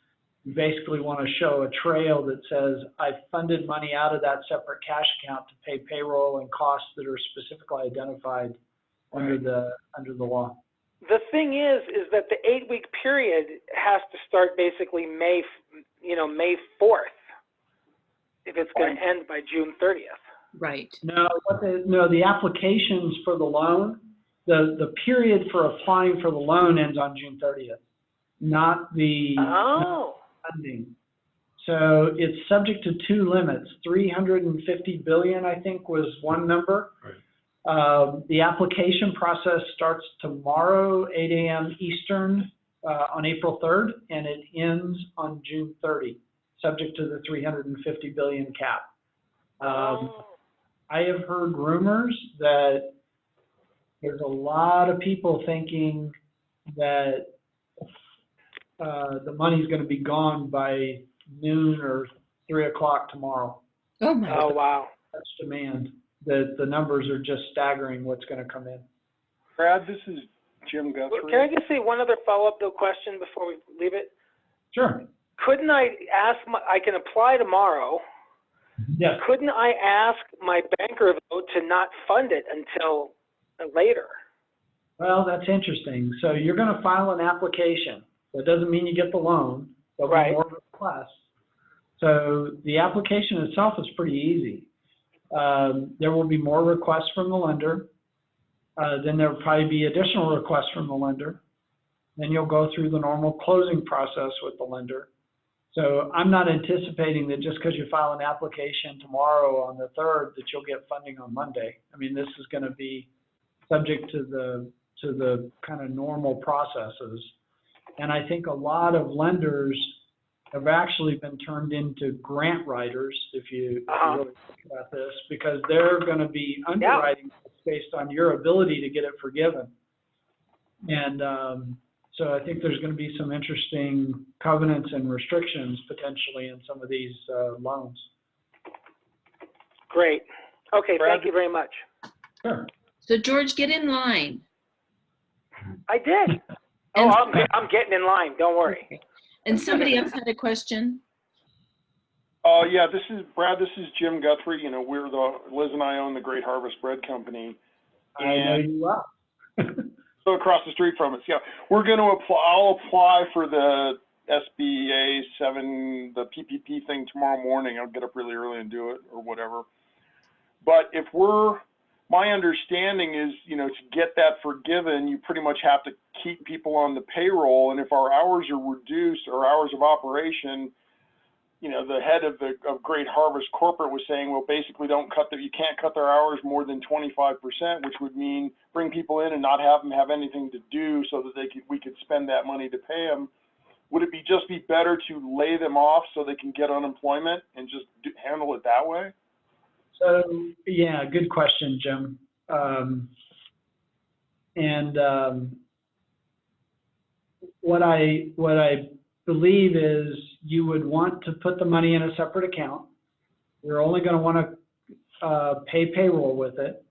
S2: you basically want to show a trail that says, I funded money out of that separate cash account to pay payroll and costs that are specifically identified under the law.
S4: The thing is that the 8-week period has to start basically May 4th, if it's going to end by June 30th.
S1: Right.
S2: No, the applications for the loan, the period for applying for the loan ends on June 30th, not the funding. So it's subject to two limits. 350 billion, I think, was one number.
S3: Right.
S2: The application process starts tomorrow, 8 a.m. Eastern, on April 3rd, and it ends on June 30, subject to the 350 billion cap. I have heard rumors that there's a lot of people thinking that the money's going to be gone by noon or 3 o'clock tomorrow.
S1: Oh my.
S4: Oh, wow.
S2: That's demand. The numbers are just staggering what's going to come in.
S5: Brad, this is Jim Guthrie.
S4: Can I just say one other follow-up though question before we leave it?
S2: Sure.
S4: Couldn't I ask I can apply tomorrow.
S2: Yes.
S4: Couldn't I ask my banker though to not fund it until later?
S2: Well, that's interesting. So you're going to file an application. That doesn't mean you get the loan. There'll
S4: Right.
S2: be more requests. So the application itself is pretty easy. There will be more requests from the lender. Then there will probably be additional requests from the lender. Then you'll go through the normal closing process with the lender. So I'm not anticipating that just because you file an application tomorrow on the 3rd that you'll get funding on Monday. I mean, this is going to be subject to the kind of normal processes. And I think a lot of lenders have actually been turned into grant writers, if you really think about this, because they're going to be underwriting based on your ability to get it forgiven. And so I think there's going to be some interesting covenants and restrictions potentially in some of these loans.
S4: Great. Okay,
S5: Brad,
S4: thank you very much.
S2: Sure.
S1: So George, get in line.
S4: I did. Oh, I'm getting in line. Don't worry.
S1: Okay. And somebody else had a question.
S5: Yeah, this is Brad. This is Jim Guthrie. You know, Liz and I own the Great Harvest Bread Company.
S2: I know you well.
S5: So across the street from us. Yeah, we're going to apply. I'll apply for the SBA 7, the PPP thing tomorrow morning. I'll get up really early and do it or whatever. But my understanding is, you know, to get that forgiven, you pretty much have to keep people on the payroll. And if our hours are reduced, or hours of operation, you know, the head of Great Harvest Corporate was saying, well, basically you can't cut their hours more than 25%, which would mean bring people in and not have them have anything to do so that we could spend that money to pay them. Would it just be better to lay them off so they can get unemployment and just handle it that way?
S2: So, yeah, good question, Jim. What I believe is you would want to put the money in a separate account. You're only going to want to pay payroll with it.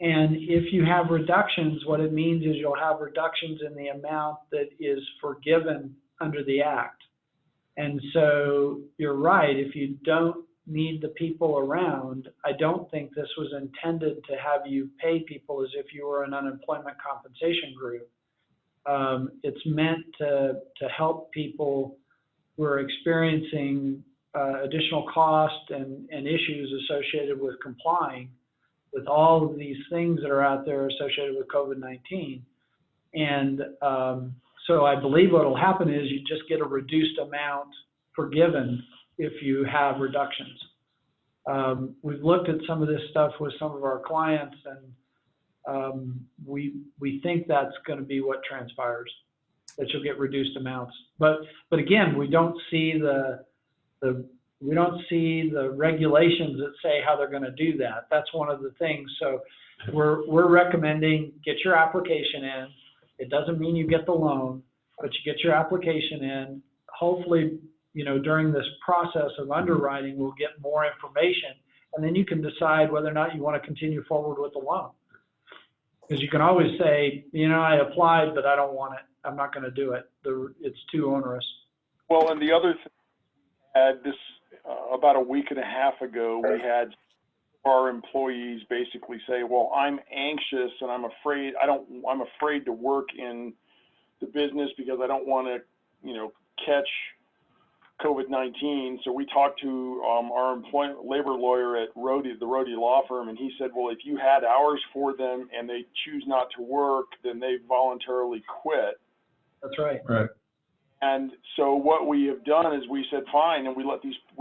S2: And if you have reductions, what it means is you'll have reductions in the amount that is forgiven under the Act. And so you're right, if you don't need the people around, I don't think this was intended to have you pay people as if you were an unemployment compensation group. It's meant to help people who are experiencing additional cost and issues associated with complying with all of these things that are out there associated with COVID-19. And so I believe what will happen is you just get a reduced amount forgiven if you have reductions. We've looked at some of this stuff with some of our clients, and we think that's going to be what transpires, that you'll get reduced amounts. But again, we don't see the We don't see the regulations that say how they're going to do that. That's one of the things. So we're recommending get your application in. It doesn't mean you get the loan, but you get your application in. Hopefully, you know, during this process of underwriting, we'll get more information, and then you can decide whether or not you want to continue forward with the loan. Because you can always say, you know, I applied, but I don't want it. I'm not going to do it. It's too onerous.
S5: Well, and the other thing, had this about a week and a half ago, we had our employees basically say, well, I'm anxious and I'm afraid to work in the business because I don't want to, you know, catch COVID-19. So we talked to our labor lawyer at the Rhodey law firm, and he said, well, if you had hours for them and they choose not to work, then they voluntarily quit.
S2: That's right.
S3: Right.
S5: And so what we have done is we said, fine, and we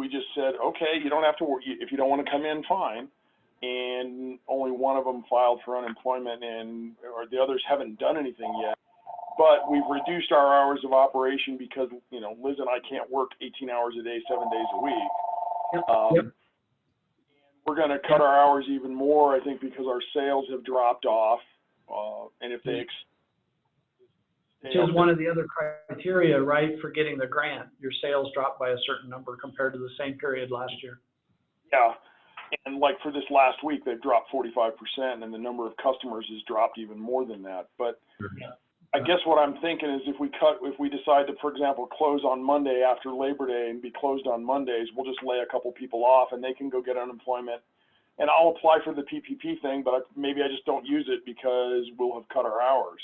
S5: just said, okay, you don't have to work. If you don't want to come in, fine. And only one of them filed for unemployment, or the others haven't done anything yet. But we've reduced our hours of operation because, you know, Liz and I can't work 18 hours a day, 7 days a week.
S2: Yep.
S5: We're going to cut our hours even more, I think, because our sales have dropped off. And if they
S2: which is one of the other criteria, right, for getting the grant. Your sales dropped by a certain number compared to the same period last year.
S5: Yeah. And like for this last week, they've dropped 45%, and the number of customers has dropped even more than that. But I guess what I'm thinking is if we decide to, for example, close on Monday after Labor Day and be closed on Mondays, we'll just lay a couple people off and they can go get unemployment. And I'll apply for the PPP thing, but maybe I just don't use it because we'll have cut our hours.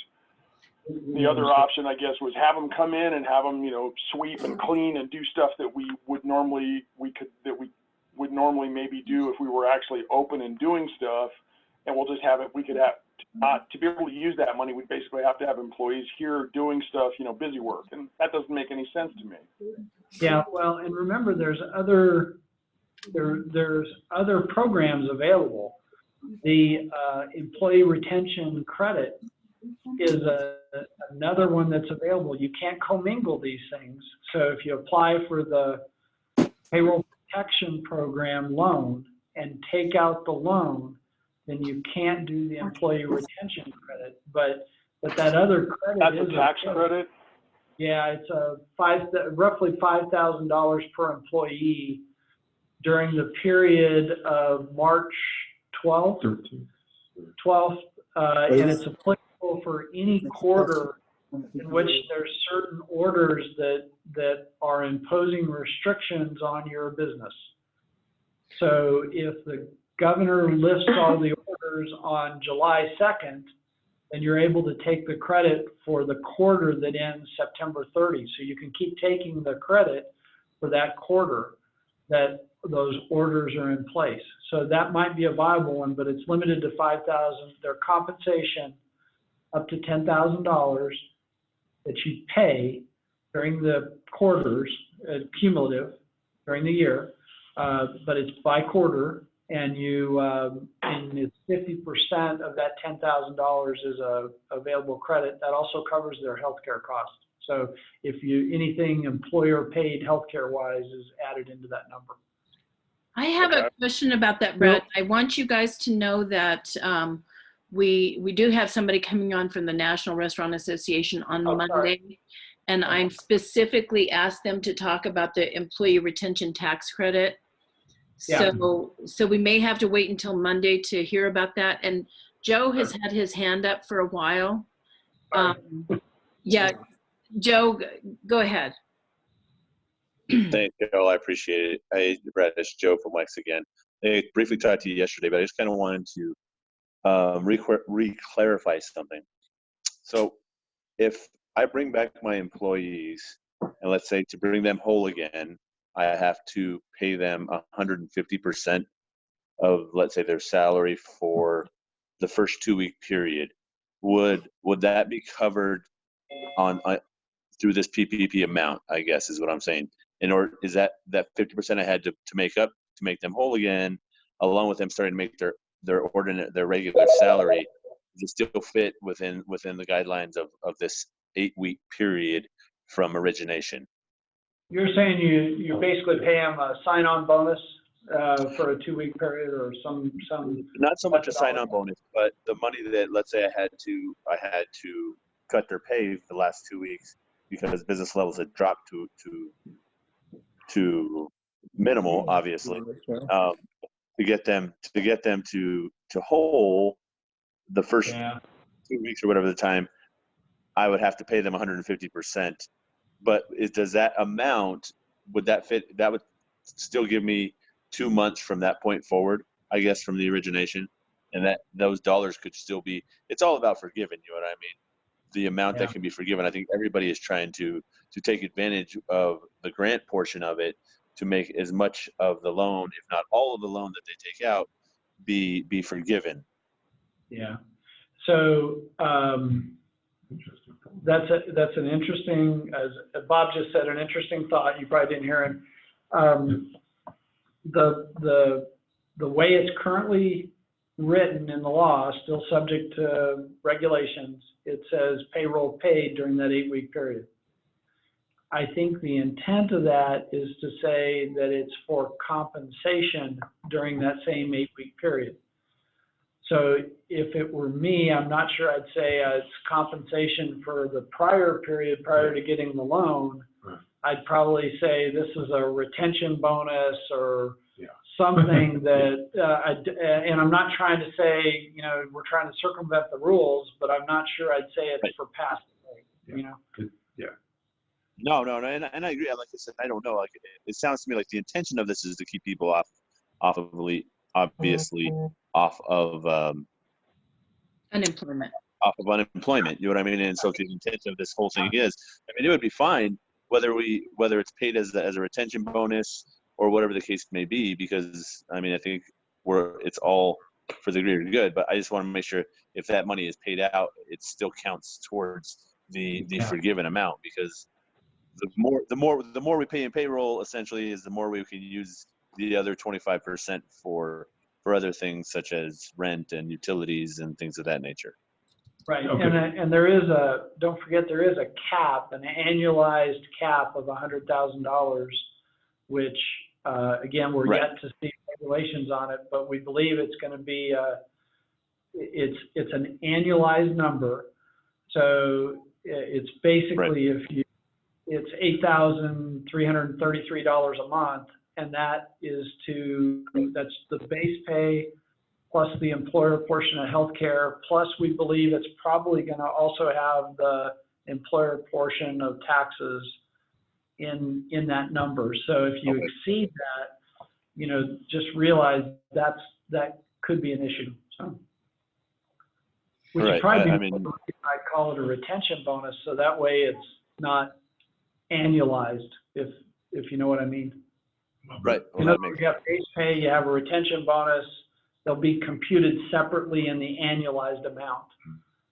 S5: The other option, I guess, was have them come in and have them, you know, sweep and clean and do stuff that we would normally maybe do if we were actually open and doing stuff. And we'll just have it. We could have to be able to use that money. We basically have to have employees here doing stuff, you know, busy work, and that doesn't make any sense to me.
S2: Yeah, well, and remember, there's other programs available. The employee retention credit is another one that's available. You can't commingle these things. So if you apply for the payroll protection program loan and take out the loan, then you can't do the employee retention credit. But that other credit
S5: that's a tax credit.
S2: Yeah, it's roughly $5,000 per employee during the period of March 12th, and it's applicable for any quarter in which there's certain orders that are imposing restrictions on your business. So if the governor lifts all the orders on July 2nd, then you're able to take the credit for the quarter that ends September 30. So you can keep taking the credit for that quarter that those orders are in place. So that might be a viable one, but it's limited to $5,000. Their compensation up to $10,000 that you pay during the quarters, cumulative during the year, but it's by quarter, and and it's 50% of that $10,000 is a available credit. That also covers their healthcare costs. So if anything employer paid healthcare wise is added into that number.
S1: I have a question about that, Brett. I want you guys to know that we do have somebody coming on from the National Restaurant Association on Monday. Sorry. And I'm specifically asked them to talk about the employee retention tax credit. Yeah. So we may have to wait until Monday to hear about that. And Joe has had his hand up for a while. Yeah, Joe, go ahead.
S6: Thank you, Carol. I appreciate it. Hey, Brett, it's Joe from Lex again. I briefly talked to you yesterday, but I just kind of wanted to re-clarify something. So if I bring back my employees, and let's say to bring them whole again, I have to pay them 150% of, let's say, their salary for the first 2-week period. Would that be covered on through this PPP amount, I guess is what I'm saying? Is that 50% I had to make up to make them whole again, along with them starting to make their regular salary, does it still fit within the guidelines of this 8-week period from origination?
S2: You're saying you basically pay them a sign-on bonus for a 2-week period or some.
S6: Not so much a sign-on bonus, but the money that, let's say I had to cut their pay for the last 2 weeks because business levels had dropped to minimal, obviously, to get them to whole the first 2 weeks or whatever the time, I would have to pay them 150%. But does that amount, would that fit? That would still give me 2 months from that point forward, I guess, from the origination, and that those dollars could still be. It's all about forgiving. You know what I mean? The amount that can be forgiven. I think everybody is trying to take advantage of the grant portion of it to make as much of the loan, if not all of the loan that they take out, be forgiven. Yeah.
S2: So that's an interesting, as Bob just said, an interesting thought. You probably didn't hear him. The way it's currently written in the law, still subject to regulations, it says payroll paid during that 8-week period. I think the intent of that is to say that it's for compensation during that same 8-week period. So if it were me, I'm not sure I'd say it's compensation for the prior period prior to getting the loan.
S3: Right.
S2: I'd probably say this is a retention bonus or something that, and I'm not trying to say, we're trying to circumvent the rules, but I'm not sure I'd say it's for past pay,
S3: Yeah.
S6: No, and I agree. Like I said, I don't know. Like it sounds to me like the intention of this is to keep people off of obviously off of
S1: Unemployment.
S6: Off of unemployment. You know what I mean? And so the intent of this whole thing is, I mean, it would be fine whether it's paid as a retention bonus or whatever the case may be, because I mean, I think it's all for the greater good. But I just want to make sure if that money is paid out, it still counts towards the forgiven amount, because the more we pay in payroll, essentially, is the more we can use the other 25% for other things such as rent and utilities and things of that nature.
S2: Right,
S3: Okay.
S2: and there is don't forget, there is a cap, an annualized cap of $100,000, which again, we're yet to see regulations on it, but we believe it's going to be it's an annualized number. So it's basically it's $8,333 a month, and that's the base pay plus the employer portion of healthcare, plus we believe it's probably going to also have the employer portion of taxes in that number. So if you exceed that, just realize that could be an issue. So, which would probably be, I'd call it a retention bonus, so that way it's not annualized, if you know what I mean.
S6: Right.
S2: In other words, you have base pay, you have a retention bonus. They'll be computed separately in the annualized amount.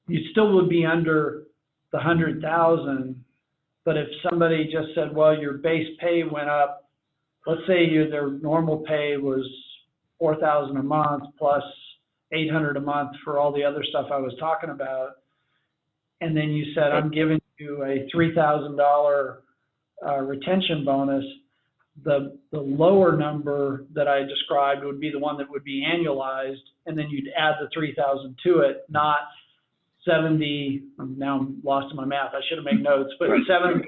S2: You still would be under the 100,000, but if somebody just said, well, your base pay went up, let's say their normal pay was $4,000 a month plus $800 a month for all the other stuff I was talking about, and then you said, I'm giving you a $3,000 retention bonus, the lower number that I described would be the one that would be annualized, and then you'd add the 3,000 to it, not 70. Now I'm lost in my math. I should have made notes, but 7,000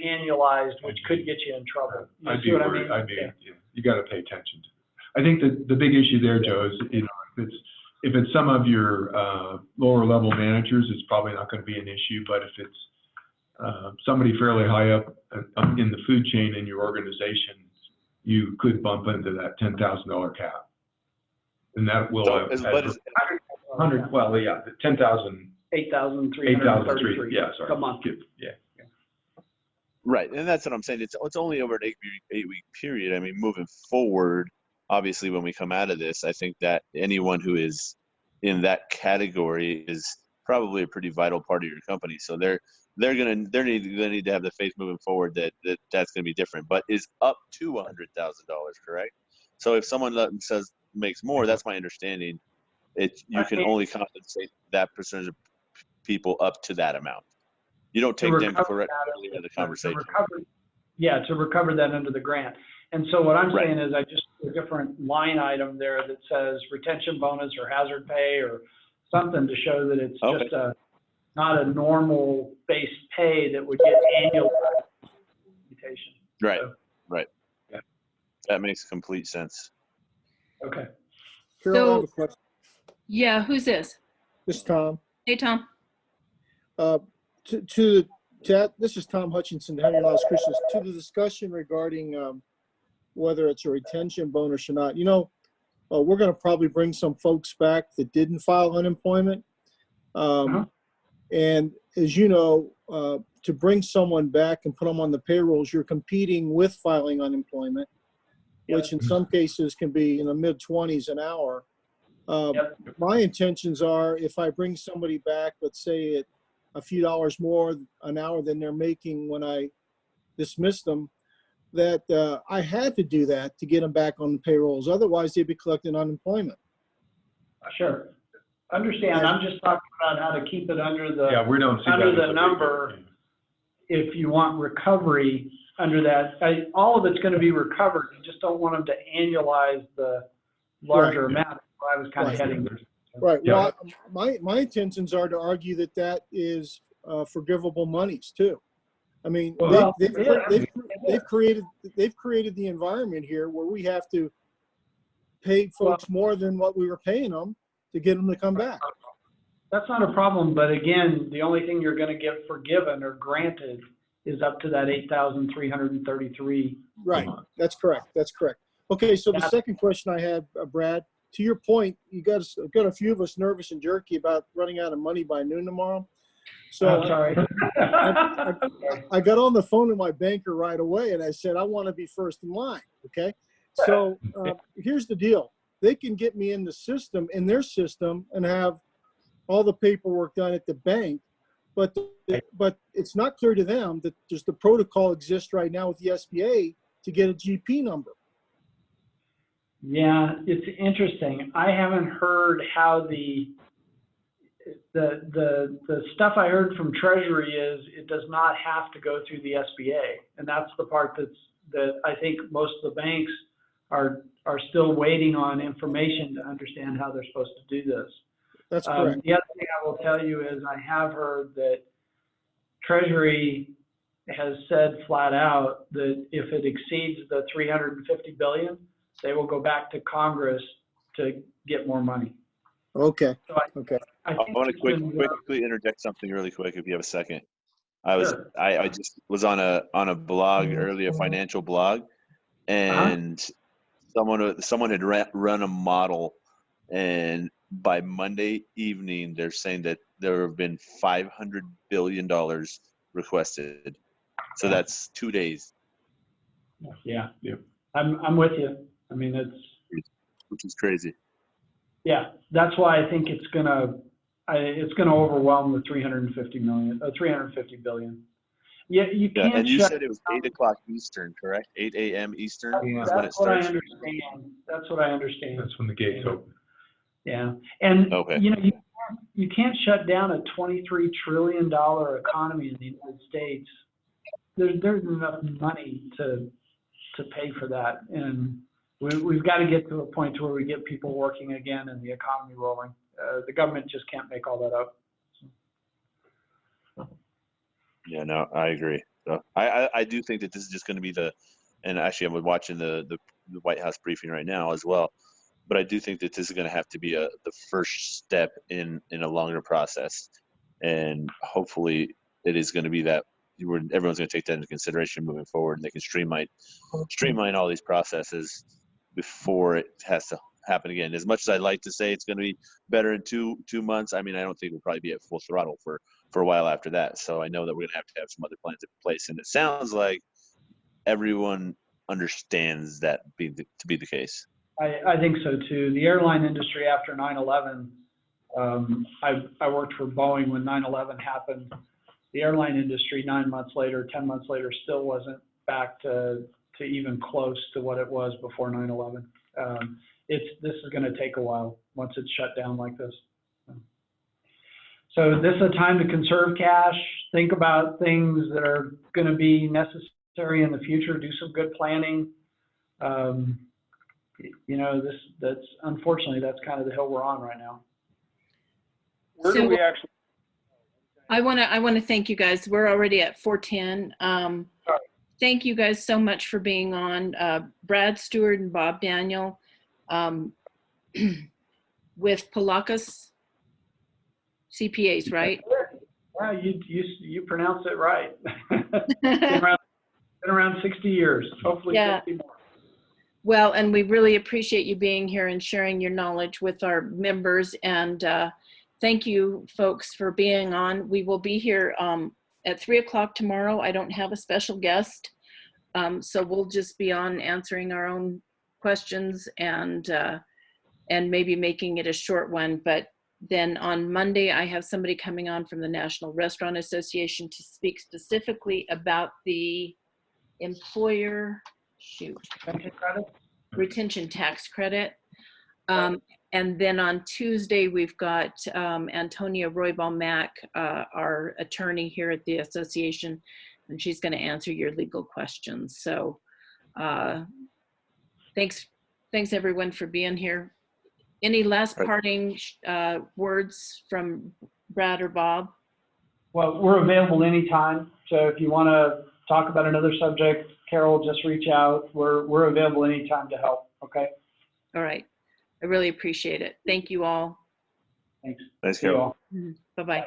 S2: annualized, which could get you in trouble.
S3: I'd be worried. You got to pay attention to it. I think the big issue there, Joe, is if it's some of your lower level managers, it's probably not going to be an issue. But if it's somebody fairly high up in the food chain in your organization, you could bump into that $10,000 cap, and that will.
S6: So,
S3: 100. Well, yeah, 10,000.
S2: 8,333.
S3: Yeah, sorry.
S2: A month.
S3: Yeah.
S6: Right, and that's what I'm saying. It's only over an 8-week period. I mean, moving forward, obviously, when we come out of this, I think that anyone who is in that category is probably a pretty vital part of your company. So they're gonna need to have the faith moving forward that's gonna be different. But is up to $100,000, correct? So if someone makes more, that's my understanding. You can only compensate that percentage of people up to that amount. You don't take them correctly out of the conversation.
S2: yeah, to recover that under the grant. And so what I'm
S6: Right.
S2: saying is I just put a different line item there that says retention bonus or hazard pay or something to show that it's
S6: Okay.
S2: just not a normal base pay that would get annual computation.
S6: Right.
S2: So,
S6: Right.
S2: yeah.
S6: That makes complete sense.
S2: Okay.
S7: Carol, I have a question.
S1: Yeah, who's this?
S7: This is Tom.
S1: Hey, Tom.
S7: This is Tom Hutchinson, the Henry Last Christians. To the discussion regarding whether it's a retention bonus or not, we're going to probably bring some folks back that didn't file unemployment. And as you know, to bring someone back and put them on the payrolls, you're competing with filing unemployment, which in some cases can be in the mid-20s an hour. My intentions are, if I bring somebody back, let's say at a few dollars more an hour than they're making when I dismiss them, that I had to do that to get them back on the payrolls. Otherwise, they'd be collecting unemployment.
S2: Sure. Understand. I'm just talking about how to keep it under the,
S3: Yeah, we don't see that
S2: under
S3: as a
S2: the
S3: big
S2: number.
S3: deal.
S2: If you want recovery under that, all of it's going to be recovered. You just don't want them to annualize the larger amount. That's why I was kind of heading there.
S7: Right.
S3: Yeah.
S7: Well, my intentions are to argue that that is forgivable monies too. I mean,
S2: Well,
S7: they've created the environment here where we have to pay folks more than what we were paying them to get them to come back.
S2: That's not a problem, but again, the only thing you're going to get forgiven or granted is up to that $8,333.
S7: Right. That's correct. That's correct. Okay. So the second question I had, Brad, to your point, you got a few of us nervous and jerky about running out of money by noon tomorrow. So
S2: I'm sorry.
S7: I got on the phone to my banker right away and I said, I want to be first in line. Okay. So here's the deal. They can get me in their system and have all the paperwork done at the bank, but it's not clear to them that just the protocol exists right now with the SBA to get a GP number.
S2: Yeah, it's interesting. I haven't heard how the stuff I heard from Treasury is it does not have to go through the SBA, and that's the part that I think most of the banks are still waiting on information to understand how they're supposed to do this.
S7: That's correct.
S2: The other thing I will tell you is I have heard that Treasury has said flat out that if it exceeds the $350 billion, they will go back to Congress to get more money.
S7: Okay.
S2: So
S6: I want to quickly interject something really quick if you have a second. I just was on a blog earlier, a financial blog, and someone had run a model, and by Monday evening they're saying that there have been $500 billion requested. So that's 2 days.
S2: Yeah. I'm with you. I mean,
S6: which is crazy.
S2: Yeah, that's why I think it's gonna overwhelm the 350 billion. Yeah, you can't.
S6: And you said it was 8 o'clock Eastern, correct? 8 a.m. Eastern is when it starts.
S2: That's what I understand.
S3: That's when the gates open.
S2: Yeah, and
S6: okay.
S2: You can't shut down a $23 trillion economy in the United States. There's enough money to pay for that, and we've got to get to a point where we get people working again and the economy rolling. The government just can't make all that up.
S6: Yeah, no, I agree. So I do think that this is just going to be and actually I'm watching the White House briefing right now as well, but I do think that this is going to have to be the first step in a longer process, and hopefully it is going to be that everyone's going to take that into consideration moving forward, and they can streamline all these processes before it has to happen again. As much as I'd like to say it's going to be better in two months, I mean, I don't think we'll probably be at full throttle for a while after that. So I know that we're going to have some other plans in place, and it sounds like everyone understands that to be the case.
S2: I think so too. The airline industry after 9/11, I worked for Boeing when 9/11 happened. The airline industry 9 months later, 10 months later, still wasn't back to even close to what it was before 9/11. This is going to take a while once it's shut down like this. So this is a time to conserve cash, think about things that are going to be necessary necessary in the future, do some good planning. You know, that's unfortunately, that's kind of the hill we're on right now.
S5: Where do we actually?
S1: I want to thank you guys. We're already at 4:10. Thank you guys so much for being on. Brad, Steward, and Bob Daniel with Pulako's CPAs, right?
S2: Yeah, you pronounced it right. Been around 60 years, hopefully 50 more.
S1: Well, and we really appreciate you being here and sharing your knowledge with our members. And thank you, folks, for being on. We will be here at 3 o'clock tomorrow. I don't have a special guest, so we'll just be on answering our own questions and maybe making it a short one. But then on Monday, I have somebody coming on from the National Restaurant Association to speak specifically about the employer retention tax credit. And then on Tuesday, we've got Antonia Roybal-Mack, our attorney here at the association, and she's going to answer your legal questions. So thanks everyone for being here. Any last parting words from Brad or Bob?
S2: Well, we're available anytime. So if you want to talk about another subject, Carol, just reach out. We're available anytime to help. Okay.
S1: All right. I really appreciate it. Thank you all.
S2: Thanks.
S6: Thanks, Carol.
S1: Bye-bye.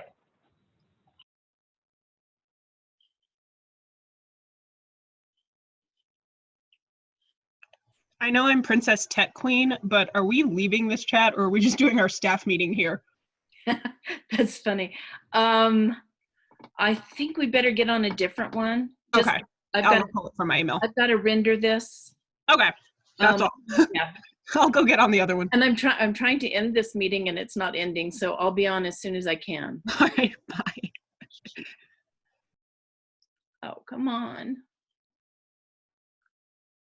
S8: I know I'm Princess Tech Queen, but are we leaving this chat or are we just doing our staff meeting here?
S1: That's funny. I think we better get on a different one.
S8: Okay. I'll pull it from my email.
S1: I've got to render this.
S8: Okay. That's all.
S1: Yeah.
S8: I'll go get on the other one.
S1: And I'm trying to end this meeting and it's not ending, so I'll be on as soon as I can.
S8: All right. Bye.
S1: Oh, come on.